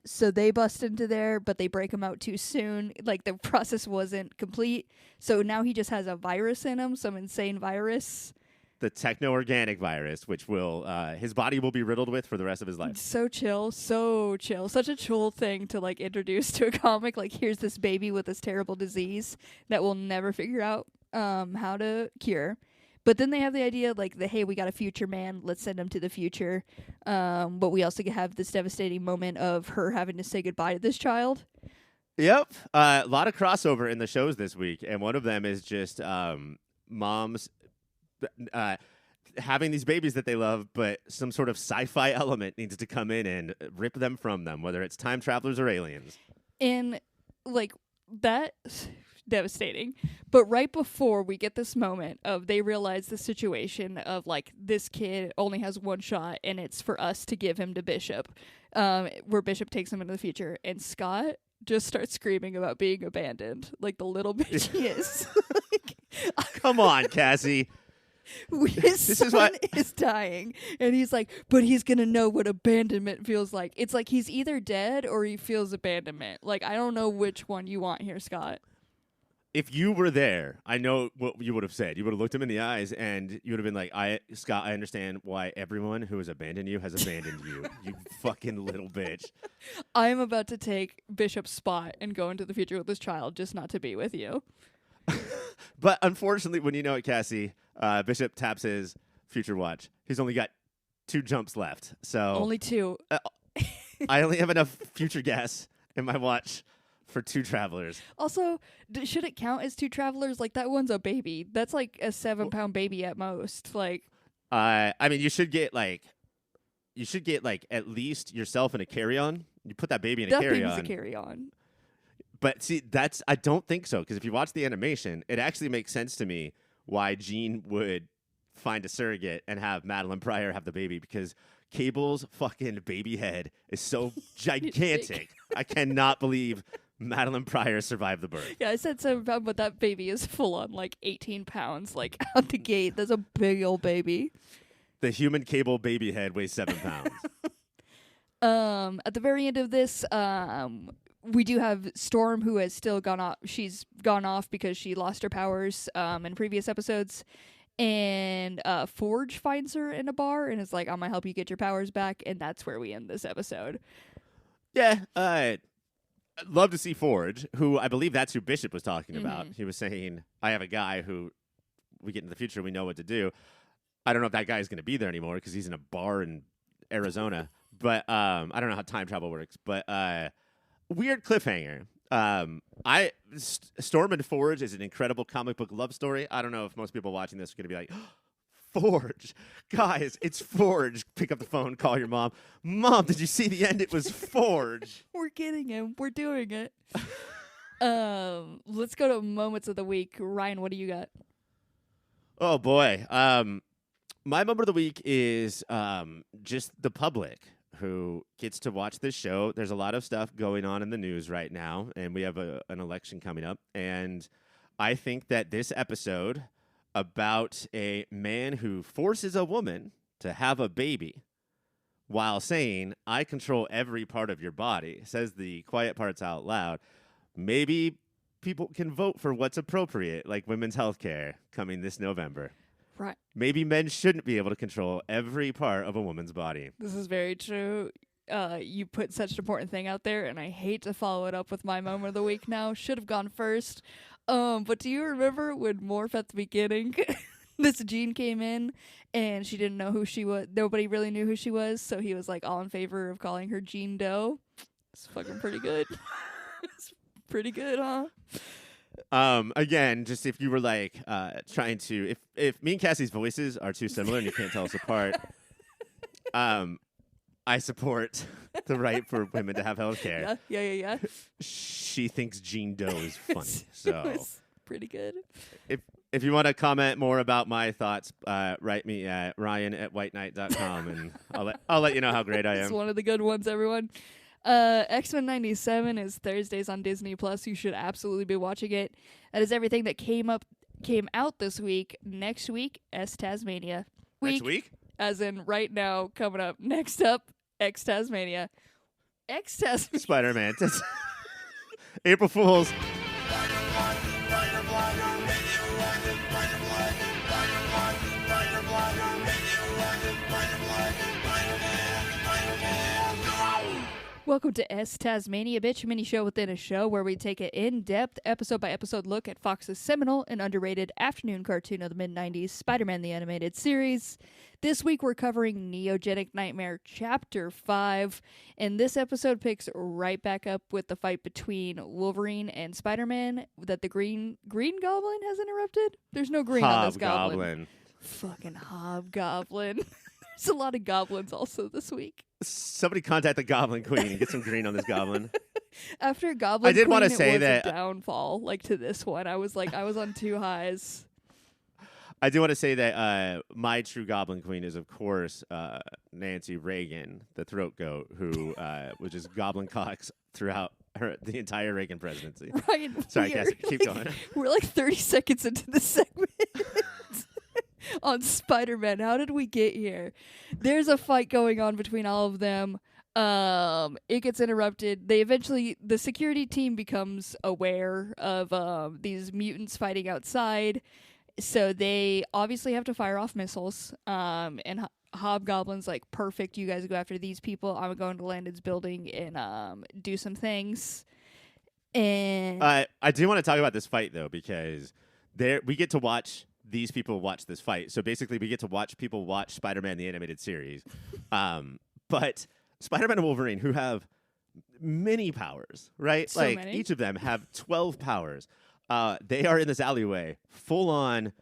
So they bust into there, but they break him out too soon. Like, the process wasn't complete. So now he just has a virus in him, some insane virus. The techno-organic virus, which will his body will be riddled with for the rest of his life. So chill. Such a chill thing to, like, introduce to a comic. Like, here's this baby with this terrible disease that we'll never figure out how to cure. But then they have the idea, like, hey, we got a future man. Let's send him to the future. But we also have this devastating moment of her having to say goodbye to this child. Yep. A lot of crossover in the shows this week. And one of them is just moms having these babies that they love, but some sort of sci-fi element needs to come in and rip them from them, whether it's time travelers or aliens. And, like, that's devastating. But right before we get this moment of they realize the situation of, like, this kid only has one shot, and it's for us to give him to Bishop, where Bishop takes him into the future, and Scott just starts screaming about being abandoned, like the little bitch he is. Come on, Cassie. His This son is what- is dying, and he's like, but he's gonna know what abandonment feels like. It's like he's either dead or he feels abandonment. Like, I don't know which one you want here, Scott. If you were there, I know what you would have said. You would have looked him in the eyes, and you would have been like, Scott, I understand why everyone who has abandoned you has abandoned you. You fucking little bitch. I am about to take Bishop's spot and go into the future with this child just not to be with you. But unfortunately, when you know it, Cassie, Bishop taps his future watch. He's only got 2 jumps left. So Only 2. I only have enough future gas in my watch for 2 travelers. Also, should it count as 2 travelers? Like, that one's a baby. That's like a 7-pound baby at most. Like, I mean, you should get like at least yourself in a carry-on. You put that baby in a that carry-on. baby's a carry-on. But see, I don't think so, because if you watch the animation, it actually makes sense to me why Jean would find a surrogate and have Madeline Pryor have the baby, because Cable's fucking baby head is so gigantic. I cannot believe Madeline Pryor survived the birth. Yeah, I said 7-pound, but that baby is full on like 18 pounds, like out the gate. That's a big old baby. The human Cable baby head weighs 7 pounds. At the very end of this, we do have Storm, who has still gone off. She's gone off because she lost her powers in previous episodes. And Forge finds her in a bar and is like, I'm going to help you get your powers back. And that's where we end this episode. Yeah, I'd love to see Forge, who I believe that's who Bishop was talking about. He was saying, I have a guy who we get into the future, we know what to do. I don't know if that guy's going to be there anymore because he's in a bar in Arizona. But I don't know how time travel works. But weird cliffhanger. Storm and Forge is an incredible comic book love story. I don't know if most people watching this are going to be like, Forge, guys, it's Forge. Pick up the phone, call your mom. Mom, did you see the end? It was Forge. We're getting him. We're doing it. Let's go to moments of the week. Ryan, what do you got? Oh boy. My moment of the week is just the public who gets to watch this show. There's a lot of stuff going on in the news right now, and we have an election coming up. And I think that this episode about a man who forces a woman to have a baby while saying, I control every part of your body, says the quiet parts out loud. Maybe people can vote for what's appropriate, like women's health care coming this November. Right. Maybe men shouldn't be able to control every part of a woman's body. This is very true. You put such an important thing out there, and I hate to follow it up with my moment of the week now. Should have gone first. But do you remember when Morph at the beginning, this Jean came in, and she didn't know who she was. Nobody really knew who she was, so he was like all in favor of calling her Jean Doe. It's fucking pretty good. It's pretty good, huh? Again, just if you were like trying to, if me and Cassie's voices are too similar and you can't tell us apart, I support the right for women to have health care. Yeah. She thinks Jean Doe is funny, so It's pretty good. if you want to comment more about my thoughts, write me at ryan@whiteknight.com and I'll let you know how great I It's am. one of the good ones, everyone. X-Men 97 is Thursdays on Disney Plus. You should absolutely be watching it. That is everything that came out this week. Next week, Tasmania. Next week? As in right now, coming up. Next up, Tasmania. Tasmania. Spider-Man. April Fools. Welcome to Tasmania, bitch, a mini show within a show where we take an in-depth, episode-by-episode look at Fox's seminal and underrated afternoon cartoon of the mid-90s, Spider-Man the Animated Series. This week we're covering Neogenic Nightmare Chapter 5, and this episode picks right back up with the fight between Wolverine and Spider-Man that the Green Goblin has interrupted. There's no green on this goblin. Fucking Hobgoblin. There's a lot of goblins also this week. Somebody contact the Goblin Queen and get some green on this goblin. After Goblin I did Queen, want it to say was that a downfall, like to this one. I was on 2 highs. I do want to say that my true Goblin Queen is, of course, Nancy Reagan, the throat goat, who was just goblin cocks throughout the entire Reagan presidency. Right. Sorry, Cassie, keep going. We're like 30 seconds into the segment. on Spider-Man. How did we get here? There's a fight going on between all of them. It gets interrupted. The security team becomes aware of these mutants fighting outside, so they obviously have to fire off missiles. And Hobgoblin's like, perfect, you guys go after these people. I'm going to Landon's building and do some things. And I do want to talk about this fight though, because we get to watch these people watch this fight. So basically, we get to watch people watch Spider-Man the animated series. But Spider-Man and Wolverine, who have many powers, right? So many. Each of them have 12 powers. They are in this alleyway, full on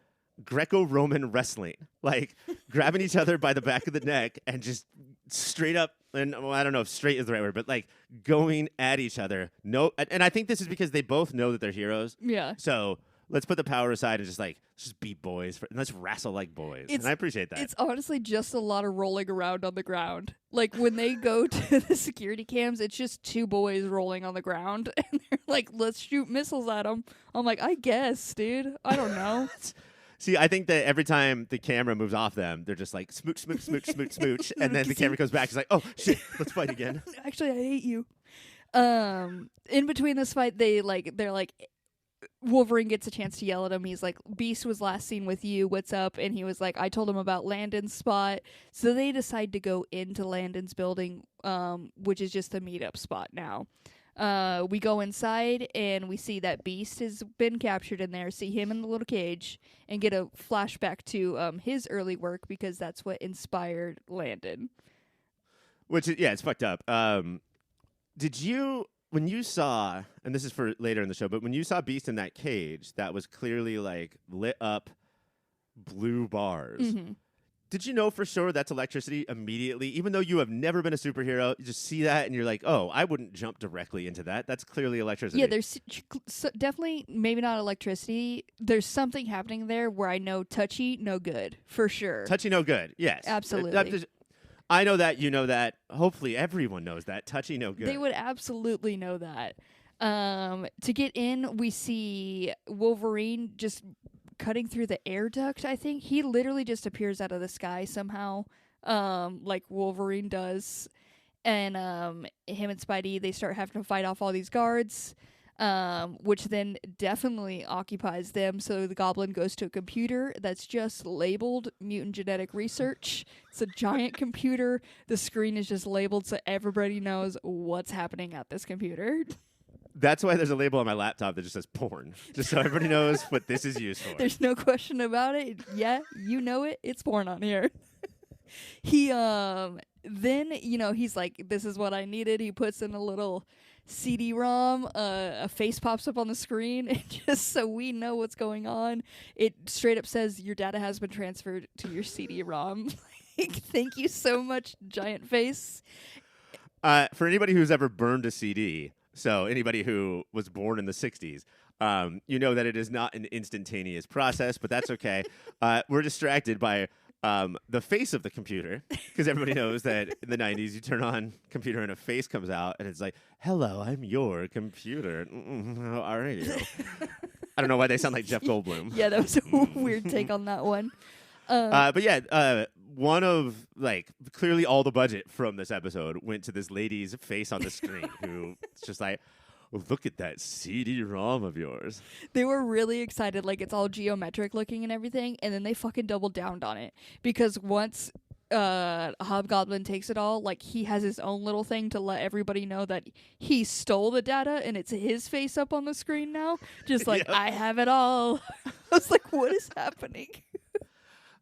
Greco-Roman wrestling, like grabbing each other by the back of the neck and just straight up. And well, I don't know if straight is the right word, but like going at each other. No, and I think this is because they both know that they're heroes. yeah. So let's put the power aside and just be boys. And let's wrestle like boys. And I appreciate that. It's honestly just a lot of rolling around on the ground. Like when they go to the security cams, it's just two boys rolling on the ground, and they're like, "Let's shoot missiles at them." I'm like, I guess, dude. I don't know. See, I think that every time the camera moves off them, they're just like smooch, smooch, smooch, smooch, smooch, and then the camera goes back. It's like, oh shit, let's fight again. Actually, I hate you. In between this fight, they're like, Wolverine gets a chance to yell at him. He's like, Beast was last seen with you. What's up? And he was like, I told him about Landon's spot. So they decide to go into Landon's building, which is just a meetup spot now. We go inside and we see that Beast has been captured in there, see him in the little cage, and get a flashback to his early work because that's what inspired Landon. Which, yeah, it's fucked up. Did you, when you saw, and this is for later in the show, but when you saw Beast in that cage that was clearly like lit up blue bars, did you know for sure that's electricity immediately? Even though you have never been a superhero, you just see that and you're like, oh, I wouldn't jump directly into that. That's clearly electricity. Yeah, there's definitely, maybe not electricity. There's something happening there where I know touchy, no good, for sure. Touchy, no good. Yes. Absolutely. I know that. You know that. Hopefully everyone knows that. Touchy, no good. They would absolutely know that. To get in, we see Wolverine just cutting through the air duct, I think. He literally just appears out of the sky somehow, like Wolverine does. And him and Spidey, they start having to fight off all these guards, which then definitely occupies them. So the Goblin goes to a computer that's just labeled Mutant Genetic Research. It's a giant computer. The screen is just labeled so everybody knows what's happening at this computer. That's why there's a label on my laptop that just says porn, just so everybody knows what this is used for. There's no question about it. Yeah, you know it. It's porn on here. He then, he's like, this is what I needed. He puts in a little CD-ROM. A face pops up on the screen, and just so we know what's going on, it straight up says your data has been transferred to your CD-ROM. Thank you so much, giant face. For anybody who's ever burned a CD, so anybody who was born in the 60s, you know that it is not an instantaneous process, but that's okay. We're distracted by the face of the computer, because everybody knows that in the 90s you turn on computer and a face comes out and it's like, hello, I'm your computer. How are you? I don't know why they sound like Jeff Goldblum. Yeah, that was a weird take on that one. But yeah, one of, like, clearly all the budget from this episode went to this lady's face on the screen who it's just like, oh, look at that CD-ROM of yours. They were really excited, like it's all geometric looking and everything, and then they fucking doubled down on it. Because once Hobgoblin takes it all, like he has his own little thing to let everybody know that he stole the data and it's his face up on the screen now. Just like, yep. I have it all. I was like, what is happening?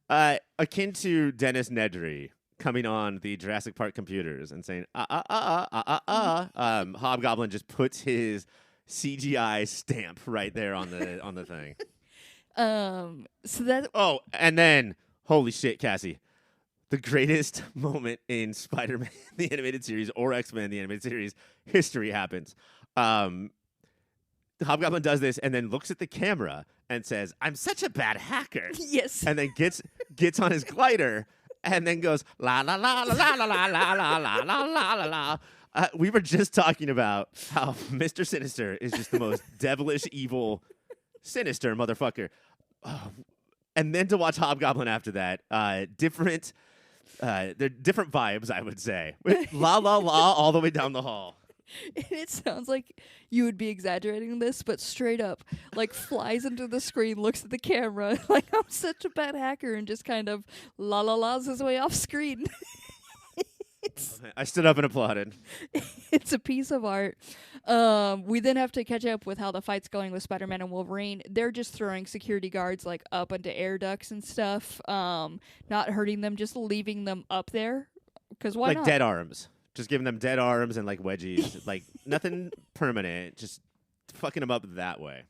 Akin to Dennis Nedry coming on the Jurassic Park computers and saying, Hobgoblin just puts his CGI stamp right there on the thing. So that. Oh, and then, holy shit, Cassie. The greatest moment in Spider-Man, the animated series, or X-Men, the animated series, history happens. Hobgoblin does this and then looks at the camera and says, I'm such a bad hacker. Yes. And then gets on his glider and then goes, la la la la la la la la la la la la la la. We were just talking about how Mr. Sinister is just the most devilish, evil, sinister motherfucker. and then to watch Hobgoblin after that, they're different vibes, I would say. La la la all the way down the hall. And it sounds like you would be exaggerating this, but straight up, like flies into the screen, looks at the camera, like I'm such a bad hacker, and just kind of la la la's his way off screen. I stood up and applauded. It's a piece of art. We then have to catch up with how the fight's going with Spider-Man and Wolverine. They're just throwing security guards like up into air ducts and stuff, not hurting them, just leaving them up there. Because why like not? dead arms. Just giving them dead arms and like wedgies. Like nothing permanent. Just fucking them up that way.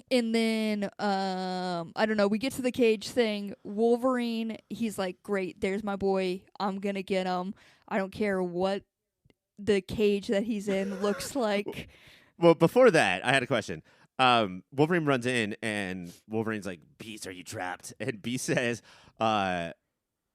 And then, I don't know, we get to the cage thing. Wolverine, he's like, great, there's my boy. I'm going to get him. I don't care what the cage that he's in looks like. Well, before that, I had a question. Wolverine runs in, and Wolverine's like, Beast, are you trapped? And Beast says,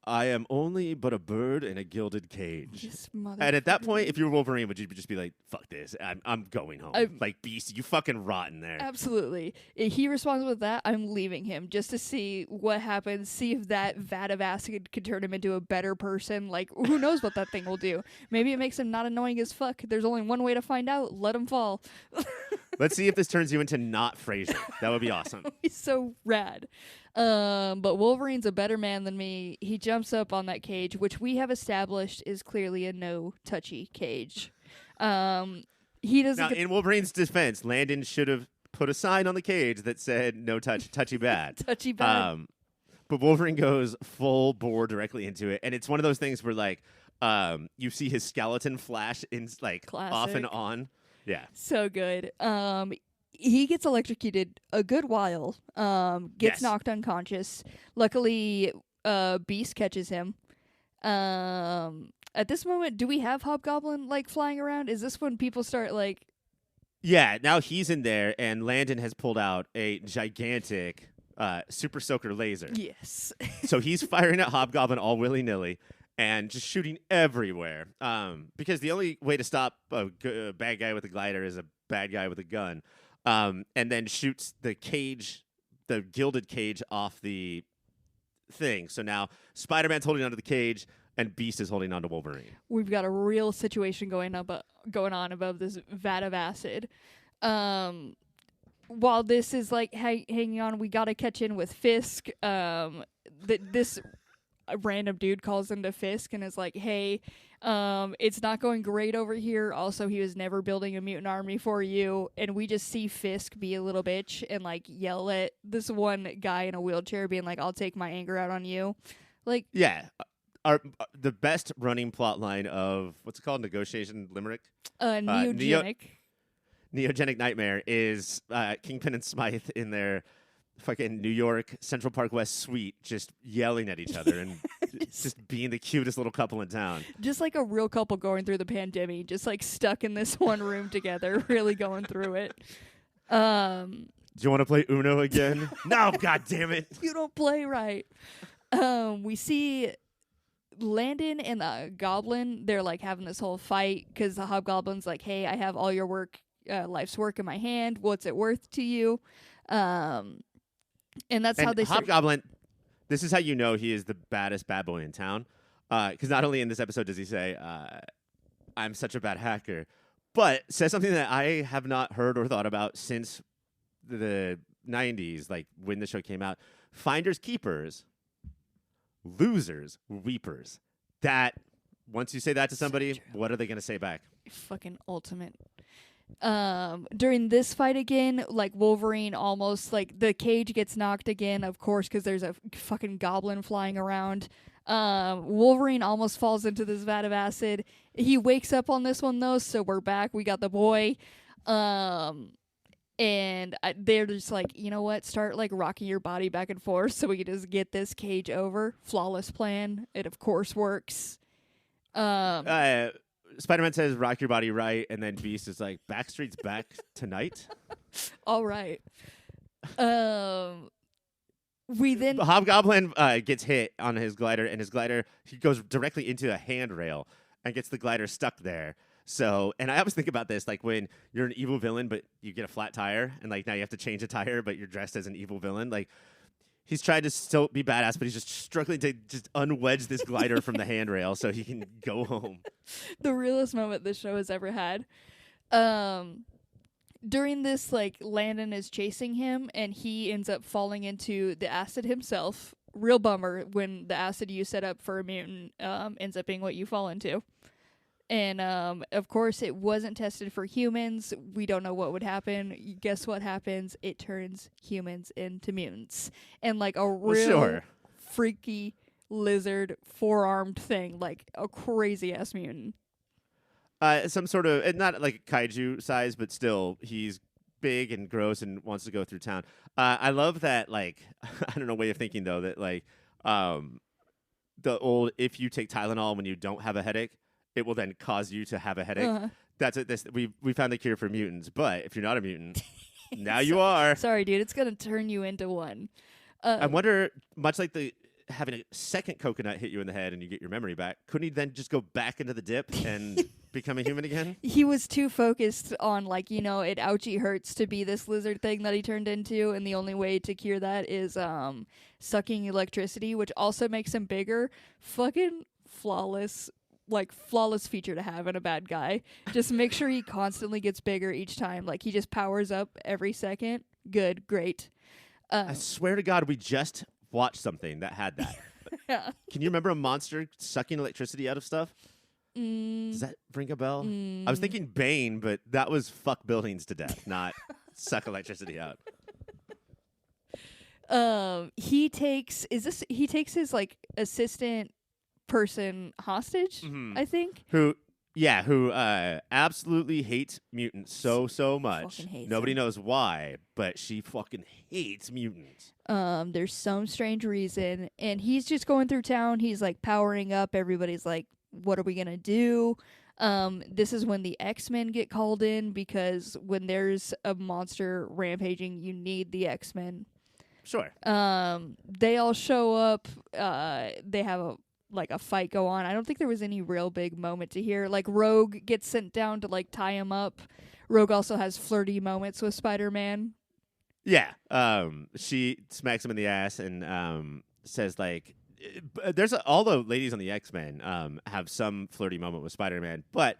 I am only but a bird in a gilded cage. And at that point, if you were Wolverine, would you just be like, fuck this, I'm going home. Like, Beast, you fucking rot in there. Absolutely. If he responds with that, I'm leaving him just to see what happens, see if that vat of acid could turn him into a better person. Like, who knows what that thing will do. Maybe it makes him not annoying as fuck. There's only one way to find out. Let him fall. Let's see if this turns you into not Frasier. That would be awesome. He's so rad. But Wolverine's a better man than me. He jumps up on that cage, which we have established is clearly a no touchy cage. He doesn't. Now, in Wolverine's defense, Landon should have put a sign on the cage that said "No touchy bad." Touchy bad. But Wolverine goes full bore directly into it, and it's one of those things where like you see his skeleton flash in like Classic. off and on. Yeah, so good. He gets electrocuted a good while. Gets knocked unconscious. Luckily, Beast catches him. At this moment, do we have Hobgoblin like flying around? Is this when people start like? Yeah, now he's in there, and Landon has pulled out a gigantic super soaker laser. Yes. So he's firing at Hobgoblin all willy-nilly and just shooting everywhere. Because the only way to stop a bad guy with a glider is a bad guy with a gun. And then shoots the cage, the gilded cage off the thing. So now Spider-Man's holding onto the cage, and Beast is holding onto Wolverine. We've got a real situation going on above this vat of acid. While this is like hanging on, we gotta catch in with Fisk. This random dude calls into Fisk and is like, "Hey, it's not going great over here. Also, he was never building a mutant army for you." And we just see Fisk be a little bitch and like yell at this one guy in a wheelchair, being like, "I'll take my anger out on you." Like, yeah. The best running plot line of what's it called? Negotiation Limerick? Neogenic. Neogenic Nightmare is Kingpin and Smythe in their fucking New York Central Park West suite just yelling at each other and just being the cutest little couple in town. Just like a real couple going through the pandemic, just like stuck in this one room together, really going through it. Do you want to play Uno again? No, God damn it. You don't play right. We see Landon and the Goblin, they're like having this whole fight because the Hobgoblin's like, "Hey, I have all your work, life's work in my hand. What's it worth to you?" And that's how they Hobgoblin, this is how you know he is the baddest bad boy in town. Because not only in this episode does he say, "I'm such a bad hacker," but says something that I have not heard or thought about since the 90s, like when the show came out. Finders keepers, losers weepers. That, once you say that to somebody, what are they going to say back? Fucking ultimate. During this fight again, like Wolverine almost, like the cage gets knocked again, of course, because there's a fucking goblin flying around. Wolverine almost falls into this vat of acid. He wakes up on this one though, so we're back. We got the boy. And they're just like, you know what? Start like rocking your body back and forth so we can just get this cage over. Flawless plan. It of course works. Spider-Man says, "Rock your body right," and then Beast is like, "Backstreet's back tonight." All right. We then Hobgoblin gets hit on his glider, and his glider, he goes directly into a handrail and gets the glider stuck there. So, and I always think about this, like when you're an evil villain, but you get a flat tire, and like now you have to change a tire, but you're dressed as an evil villain. Like he's trying to still be badass, but he's just struggling to just unwedge this glider from the handrail so he can go home. The realest moment this show has ever had. During this, like, Landon is chasing him, and he ends up falling into the acid himself. Real bummer when the acid you set up for a mutant ends up being what you fall into. And, of course, it wasn't tested for humans. We don't know what would happen. Guess what happens? It turns humans into mutants. And, like, a real freaky lizard four-armed thing. Like, a crazy-ass mutant. Some sort of, not like kaiju size, but still, he's big and gross and wants to go through town. I love that, like, I don't know, way of thinking, though, that, like, the old, if you take Tylenol when you don't have a headache, it will then cause you to have a headache. Uh-huh. That's it. We found the cure for mutants, but if you're not a mutant, now you are. Sorry, dude. It's going to turn you into one. I wonder, much like having a second coconut hit you in the head and you get your memory back, couldn't he then just go back into the dip and become a human again? He was too focused on, like, you know, it ouchie hurts to be this lizard thing that he turned into, and the only way to cure that is sucking electricity, which also makes him bigger. Fucking flawless feature to have in a bad guy. Just make sure he constantly gets bigger each time. Like, he just powers up every second. Good, great. I swear to God, we just watched something that had that. Yeah. Can you remember a monster sucking electricity out of stuff? Does that ring a bell? I was thinking Bane, but that was fuck buildings to death, not suck electricity out. He takes his, like, assistant person hostage, I think. Who absolutely hates mutants so much. Nobody knows why, but she fucking hates mutants. There's some strange reason, and he's just going through town. He's, like, powering up. Everybody's like, what are we gonna do? This is when the X-Men get called in, because when there's a monster rampaging, you need the X-Men. Sure. They all show up. They have a fight go on. I don't think there was any real big moment to hear. Like, Rogue gets sent down to, like, tie him up. Rogue also has flirty moments with Spider-Man. Yeah. She smacks him in the ass and says, like, all the ladies on the X-Men have some flirty moment with Spider-Man, but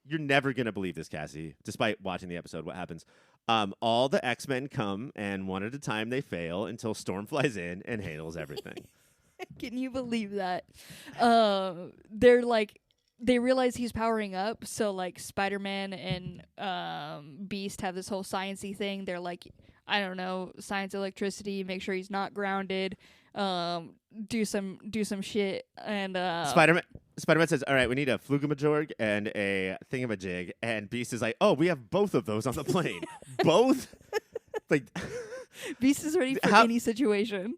you're never gonna believe this, Cassie, despite watching the episode. What happens? All the X-Men come, and one at a time they fail until Storm flies in and handles everything. Can you believe that? They realize he's powering up, so, like, Spider-Man and Beast have this whole sciencey thing. They're like, I don't know, science electricity, make sure he's not grounded, do some shit, and Spider-Man says, all right, we need a Flugamajorg and a Thingamajig, and Beast is like, oh, we have both of those on the plane. Both? Like, Beast is ready for any situation.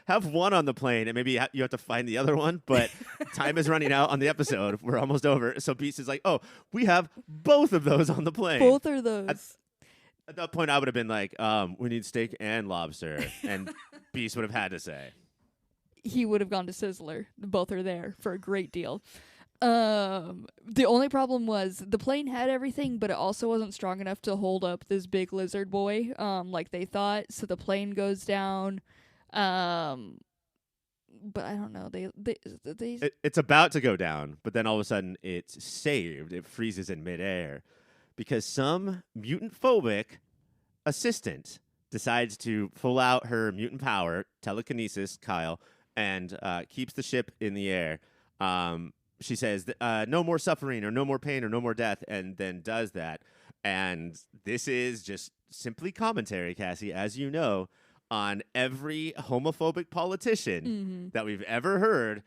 Have one on the plane, and maybe you have to find the other one, but time is running out on the episode. We're almost over. So Beast is like, oh, we have both of those on the plane. Both are those. At that point, I would have been like, we need steak and lobster, and Beast would have had to say. He would have gone to Sizzler. Both are there for a great deal. The only problem was the plane had everything, but it also wasn't strong enough to hold up this big lizard boy, like they thought. So the plane goes down. But I don't know. It's about to go down, but then all of a sudden it's saved. It freezes in midair because some mutant-phobic assistant decides to pull out her mutant power, telekinesis, Kyle, and keeps the ship in the air. She says, no more suffering or no more pain or no more death, and then does that. And this is just simply commentary, Cassie, as you know, on every homophobic politician that we've ever heard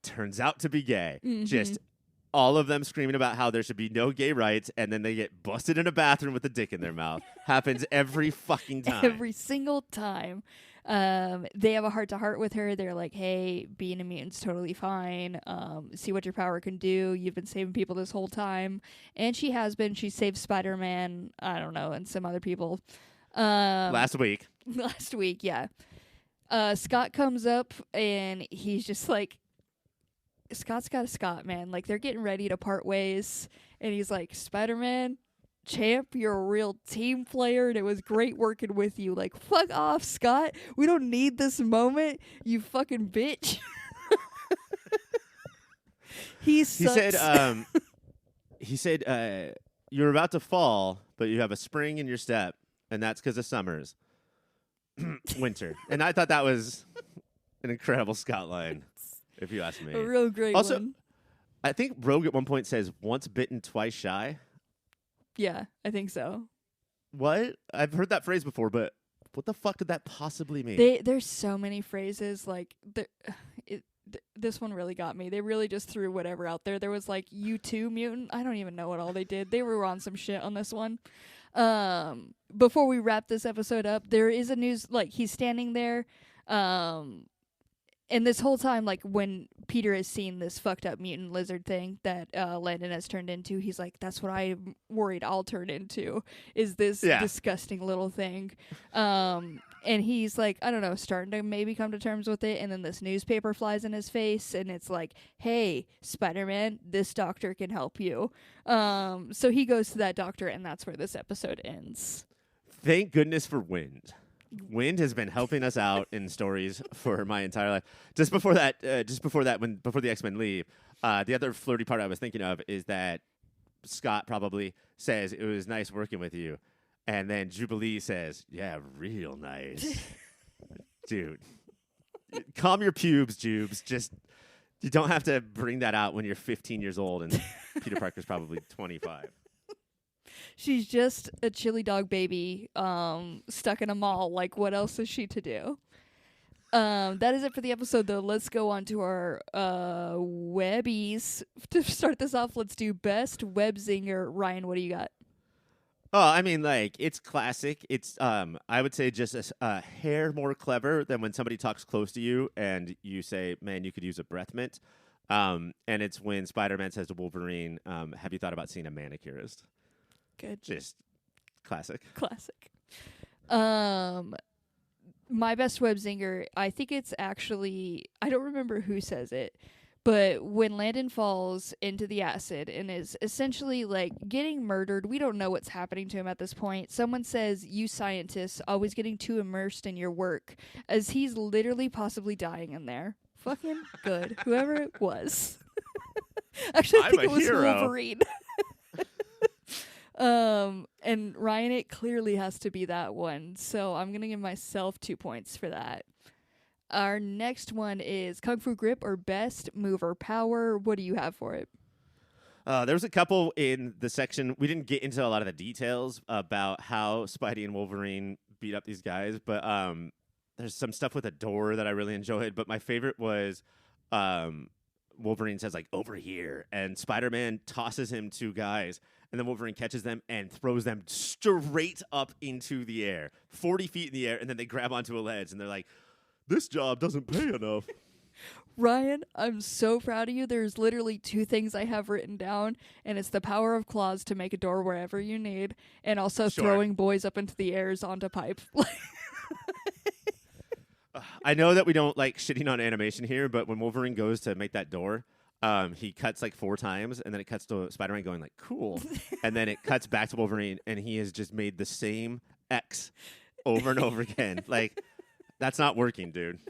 turns out to be gay. Just all of them screaming about how there should be no gay rights, and then they get busted in a bathroom with a dick in their mouth. Happens every fucking time. Every single time. They have a heart-to-heart with her. They're like, hey, being a mutant's totally fine. See what your power can do. You've been saving people this whole time. And she has been. She saved Spider-Man, I don't know, and some other people. Last week, yeah. Scott comes up, and he's just like, Scott's got a Scott, man. Like, they're getting ready to part ways, and he's like, Spider-Man, champ, you're a real team player, and it was great working with you. Like, fuck off, Scott. We don't need this moment, you fucking bitch. He sucks. He said, you're about to fall, but you have a spring in your step, and that's because of summers. Winter. And I thought that was an incredible Scott line, if you ask me. A real great also, one. I think Rogue at one point says, once bitten, twice shy. Yeah, I think so. What? I've heard that phrase before, but what the fuck could that possibly mean? There's so many phrases, like, this one really got me. They really just threw whatever out there. There was, like, U2 mutant. I don't even know what all they did. They were on some shit on this one. Before we wrap this episode up, there is a news, like, he's standing there, and this whole time, like, when Peter has seen this fucked up mutant lizard thing that Landon has turned into, he's like, that's what I'm worried I'll turn into, is this disgusting little thing. And he's like, I don't know, starting to maybe come to terms with it. And then this newspaper flies in his face, and it's like, hey, Spider-Man, this doctor can help you. So he goes to that doctor, and that's where this episode ends. Thank goodness for Wind. Wind has been helping us out in stories for my entire life. Just before that, before the X-Men leave, the other flirty part I was thinking of is that Scott probably says, it was nice working with you. And then Jubilee says, yeah, real nice. Dude, calm your pubes, Jubes. Just, you don't have to bring that out when you're 15 years old and Peter Parker's probably 25. She's just a chili dog baby stuck in a mall. Like, what else is she to do? That is it for the episode, though. Let's go on to our webbies. To start this off, let's do best web zinger. Ryan, what do you got? Oh, I mean, like, it's classic. It's, I would say, just a hair more clever than when somebody talks close to you and you say, man, you could use a breath mint. And it's when Spider-Man says to Wolverine, have you thought about seeing a manicurist? Good. Just classic. Classic. My best web zinger, I think it's actually, I don't remember who says it, but when Landon falls into the acid and is essentially like getting murdered, we don't know what's happening to him at this point. Someone says, you scientists always getting too immersed in your work, as he's literally possibly dying in there. Fucking good. Whoever it was. Actually, I think it was hero. Wolverine. And Ryan, it clearly has to be that one. So I'm going to give myself 2 points for that. Our next one is Kung Fu Grip or Best Mover Power. What do you have for it? There was a couple in the section. We didn't get into a lot of the details about how Spidey and Wolverine beat up these guys, but there's some stuff with a door that I really enjoyed. But my favorite was Wolverine says, like, over here, and Spider-Man tosses him 2 guys. And then Wolverine catches them and throws them straight up into the air, 40 feet in the air, and then they grab onto a ledge, and they're like, this job doesn't pay enough. Ryan, I'm so proud of you. There's literally 2 things I have written down, and it's the power of claws to make a door wherever you need, and also throwing boys up into the airs onto pipe. I know that we don't like shitting on animation here, but when Wolverine goes to make that door, he cuts like 4 times, and then it cuts to Spider-Man going like, cool. And then it cuts back to Wolverine, and he has just made the same X over and over again. Like, that's not working, dude.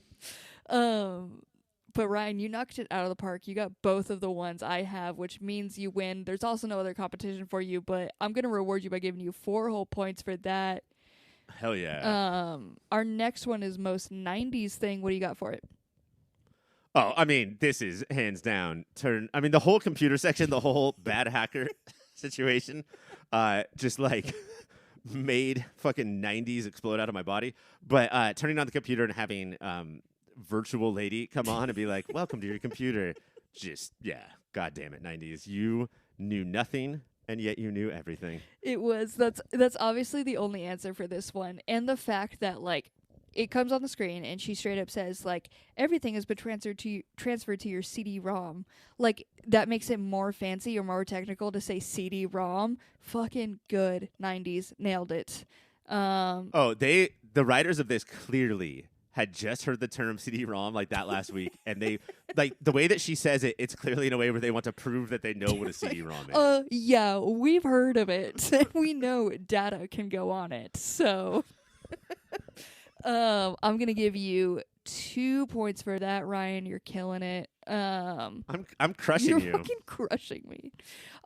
But Ryan, you knocked it out of the park. You got both of the ones I have, which means you win. There's also no other competition for you, but I'm going to reward you by giving you 4 whole points for that. Hell yeah. Our next one is most 90s thing. What do you got for it? Oh, I mean, this is hands down. The whole computer section, the whole bad hacker situation, just like made fucking 90s explode out of my body. But turning on the computer and having virtual lady come on and be like, welcome to your computer. Just, yeah, God damn it, 90s. You knew nothing, and yet you knew everything. It was. That's obviously the only answer for this one. And the fact that, like, it comes on the screen and she straight up says, like, everything has been transferred to your CD-ROM. Like, that makes it more fancy or more technical to say CD-ROM. Fucking good. 90s. Nailed it. The writers of this clearly had just heard the term CD-ROM like that last week, and they like the way that she says it. It's clearly in a way where they want to prove that they know what a CD-ROM is. Yeah, we've heard of it. We know data can go on it. So, I'm gonna give you 2 points for that, Ryan. You're killing it. I'm crushing you're you. fucking crushing me.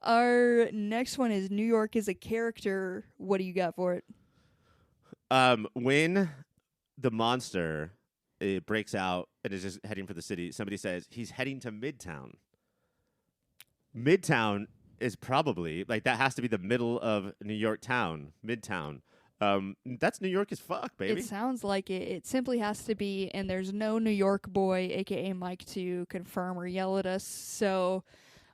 Our next one is New York is a character. What do you got for it? When the monster it breaks out and is just heading for the city, somebody says he's heading to Midtown. Midtown is probably like that has to be the middle of New York town, Midtown. That's New York as fuck, baby. It sounds like it. It simply has to be, and there's no New York boy, aka Mike, to confirm or yell at us. So,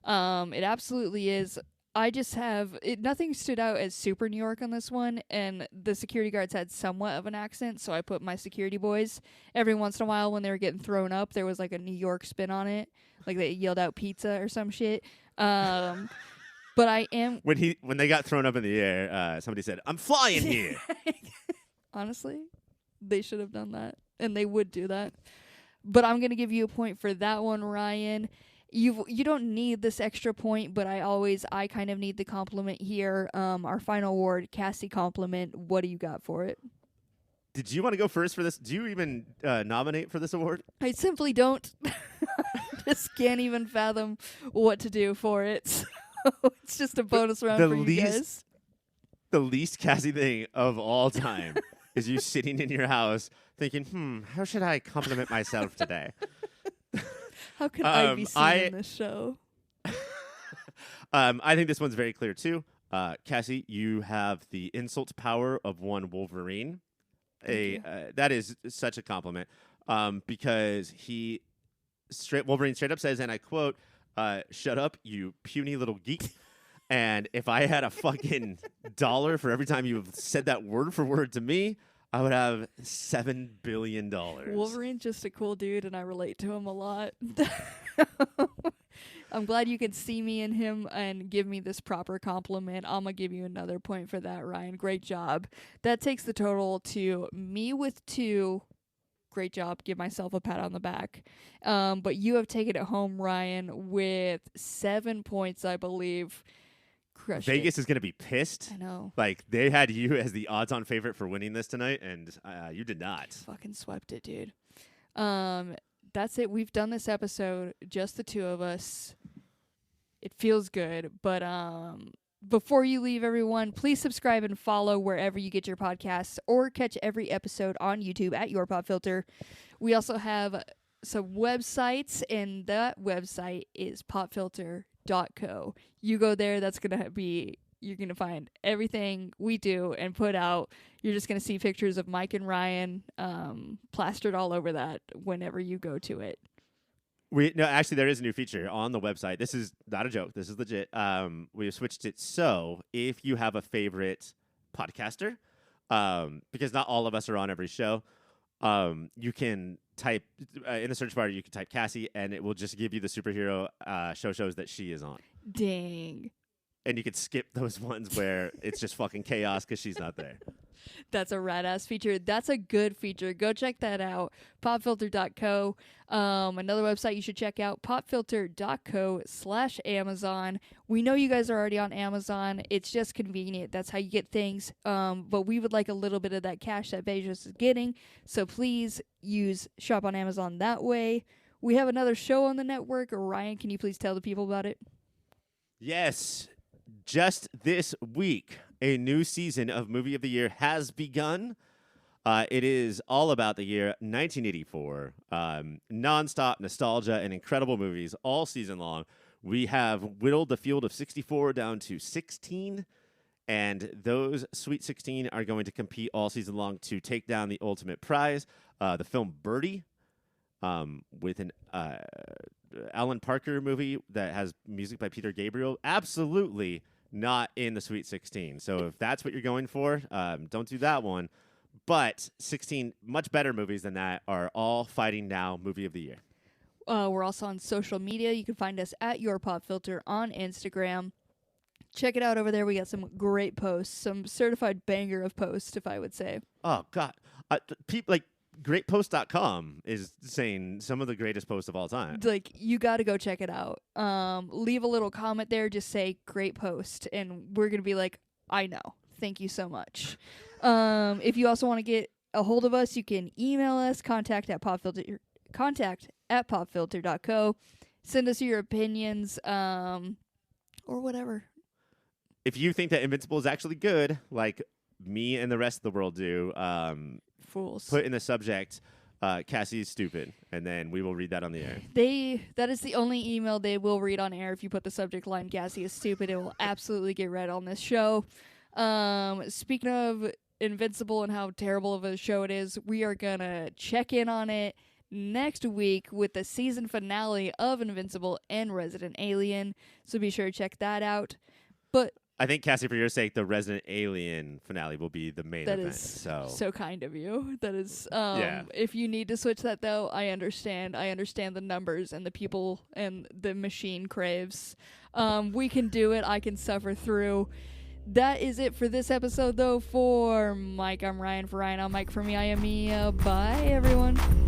it absolutely is. I just have nothing stood out as super New York on this one, and the security guards had somewhat of an accent, so I put my security boys. Every once in a while, when they were getting thrown up, there was like a New York spin on it, like they yelled out pizza or some shit. But I am when they got thrown up in the air, somebody said, "I'm flying here." Honestly, they should have done that, and they would do that. But I'm gonna give you a point for that one, Ryan. You don't need this extra point, but I kind of need the compliment here. Our final award, Cassie compliment. What do you got for it? Did you want to go first for this? Do you even nominate for this award? I simply don't. Just can't even fathom what to do for it. So it's just a bonus round for you guys. The least Cassie thing of all time is you sitting in your house thinking, how should I compliment myself today? How can I be seen in this show? I think this one's very clear, too. Cassie, you have the insult power of one Wolverine. That is such a compliment because Wolverine straight up says, and I quote, "Shut up, you puny little geek." And if I had a fucking dollar for every time you said that word for word to me, I would have $7 billion. Wolverine's just a cool dude, and I relate to him a lot. I'm glad you could see me in him and give me this proper compliment. I'm going to give you another point for that, Ryan. Great job. That takes the total to me with 2. Great job. Give myself a pat on the back. But you have taken it home, Ryan, with 7 points, I believe. Vegas is going to be pissed. I know. Like, they had you as the odds-on favorite for winning this tonight, and you did not. Fucking swept it, dude. That's it. We've done this episode, just the 2 of us. It feels good. But before you leave, everyone, please subscribe and follow wherever you get your podcasts or catch every episode on YouTube at Your Pop Filter. We also have some websites, and that website is popfilter.co. You go there, you're going to find everything we do and put out. You're just going to see pictures of Mike and Ryan plastered all over that whenever you go to it. Actually, there is a new feature on the website. This is not a joke. This is legit. We have switched it so if you have a favorite podcaster, because not all of us are on every show, you can type in the search bar, you can type Cassie, and it will just give you the superhero shows that she is on. Dang. And you could skip those ones where it's just fucking chaos because she's not there. That's a rad-ass feature. That's a good feature. Go check that out. Popfilter.co. Another website you should check out, popfilter.co/Amazon. We know you guys are already on Amazon. It's just convenient. That's how you get things. But we would like a little bit of that cash that Bezos is getting. So please shop on Amazon that way. We have another show on the network. Ryan, can you please tell the people about it? Yes. Just this week, a new season of Movie of the Year has begun. It is all about the year 1984. Nonstop nostalgia and incredible movies all season long. We have whittled the field of 64 down to 16, and those Sweet 16 are going to compete all season long to take down the ultimate prize, the film Birdie, with an Alan Parker movie that has music by Peter Gabriel. Absolutely not in the Sweet 16. So if that's what you're going for, don't do that one. But 16 much better movies than that are all fighting now Movie of the Year. We're also on social media. You can find us at Your Pop Filter on Instagram. Check it out over there. We got some great posts, some certified banger of posts, if I would say. Oh God, people like greatpost.com is saying some of the greatest posts of all time. Like, you got to go check it out. Leave a little comment there. Just say great post, and we're gonna be like, I know. Thank you so much. If you also want to get a hold of us, you can email us contact@popfilter.co. Send us your opinions, or whatever. If you think that Invincible is actually good, like me and the rest of the world do, Fools. put in the subject, Cassie is stupid, and then we will read that on the air. That is the only email they will read on air. If you put the subject line Cassie is stupid, it will absolutely get read on this show. Speaking of Invincible and how terrible of a show it is, we are gonna check in on it next week with the season finale of Invincible and Resident Alien, so be sure to check that out. But I think, Cassie, for your sake, the Resident Alien finale will be the main that event. is so kind of you. That is, Yeah. If you need to switch that, though, I understand. I understand the numbers and the people and the machine craves. We can do it. I can suffer through. That is it for this episode, though. For Mike, I'm Ryan. For Ryan, I'm Mike. For me, I am Mia. Bye, everyone.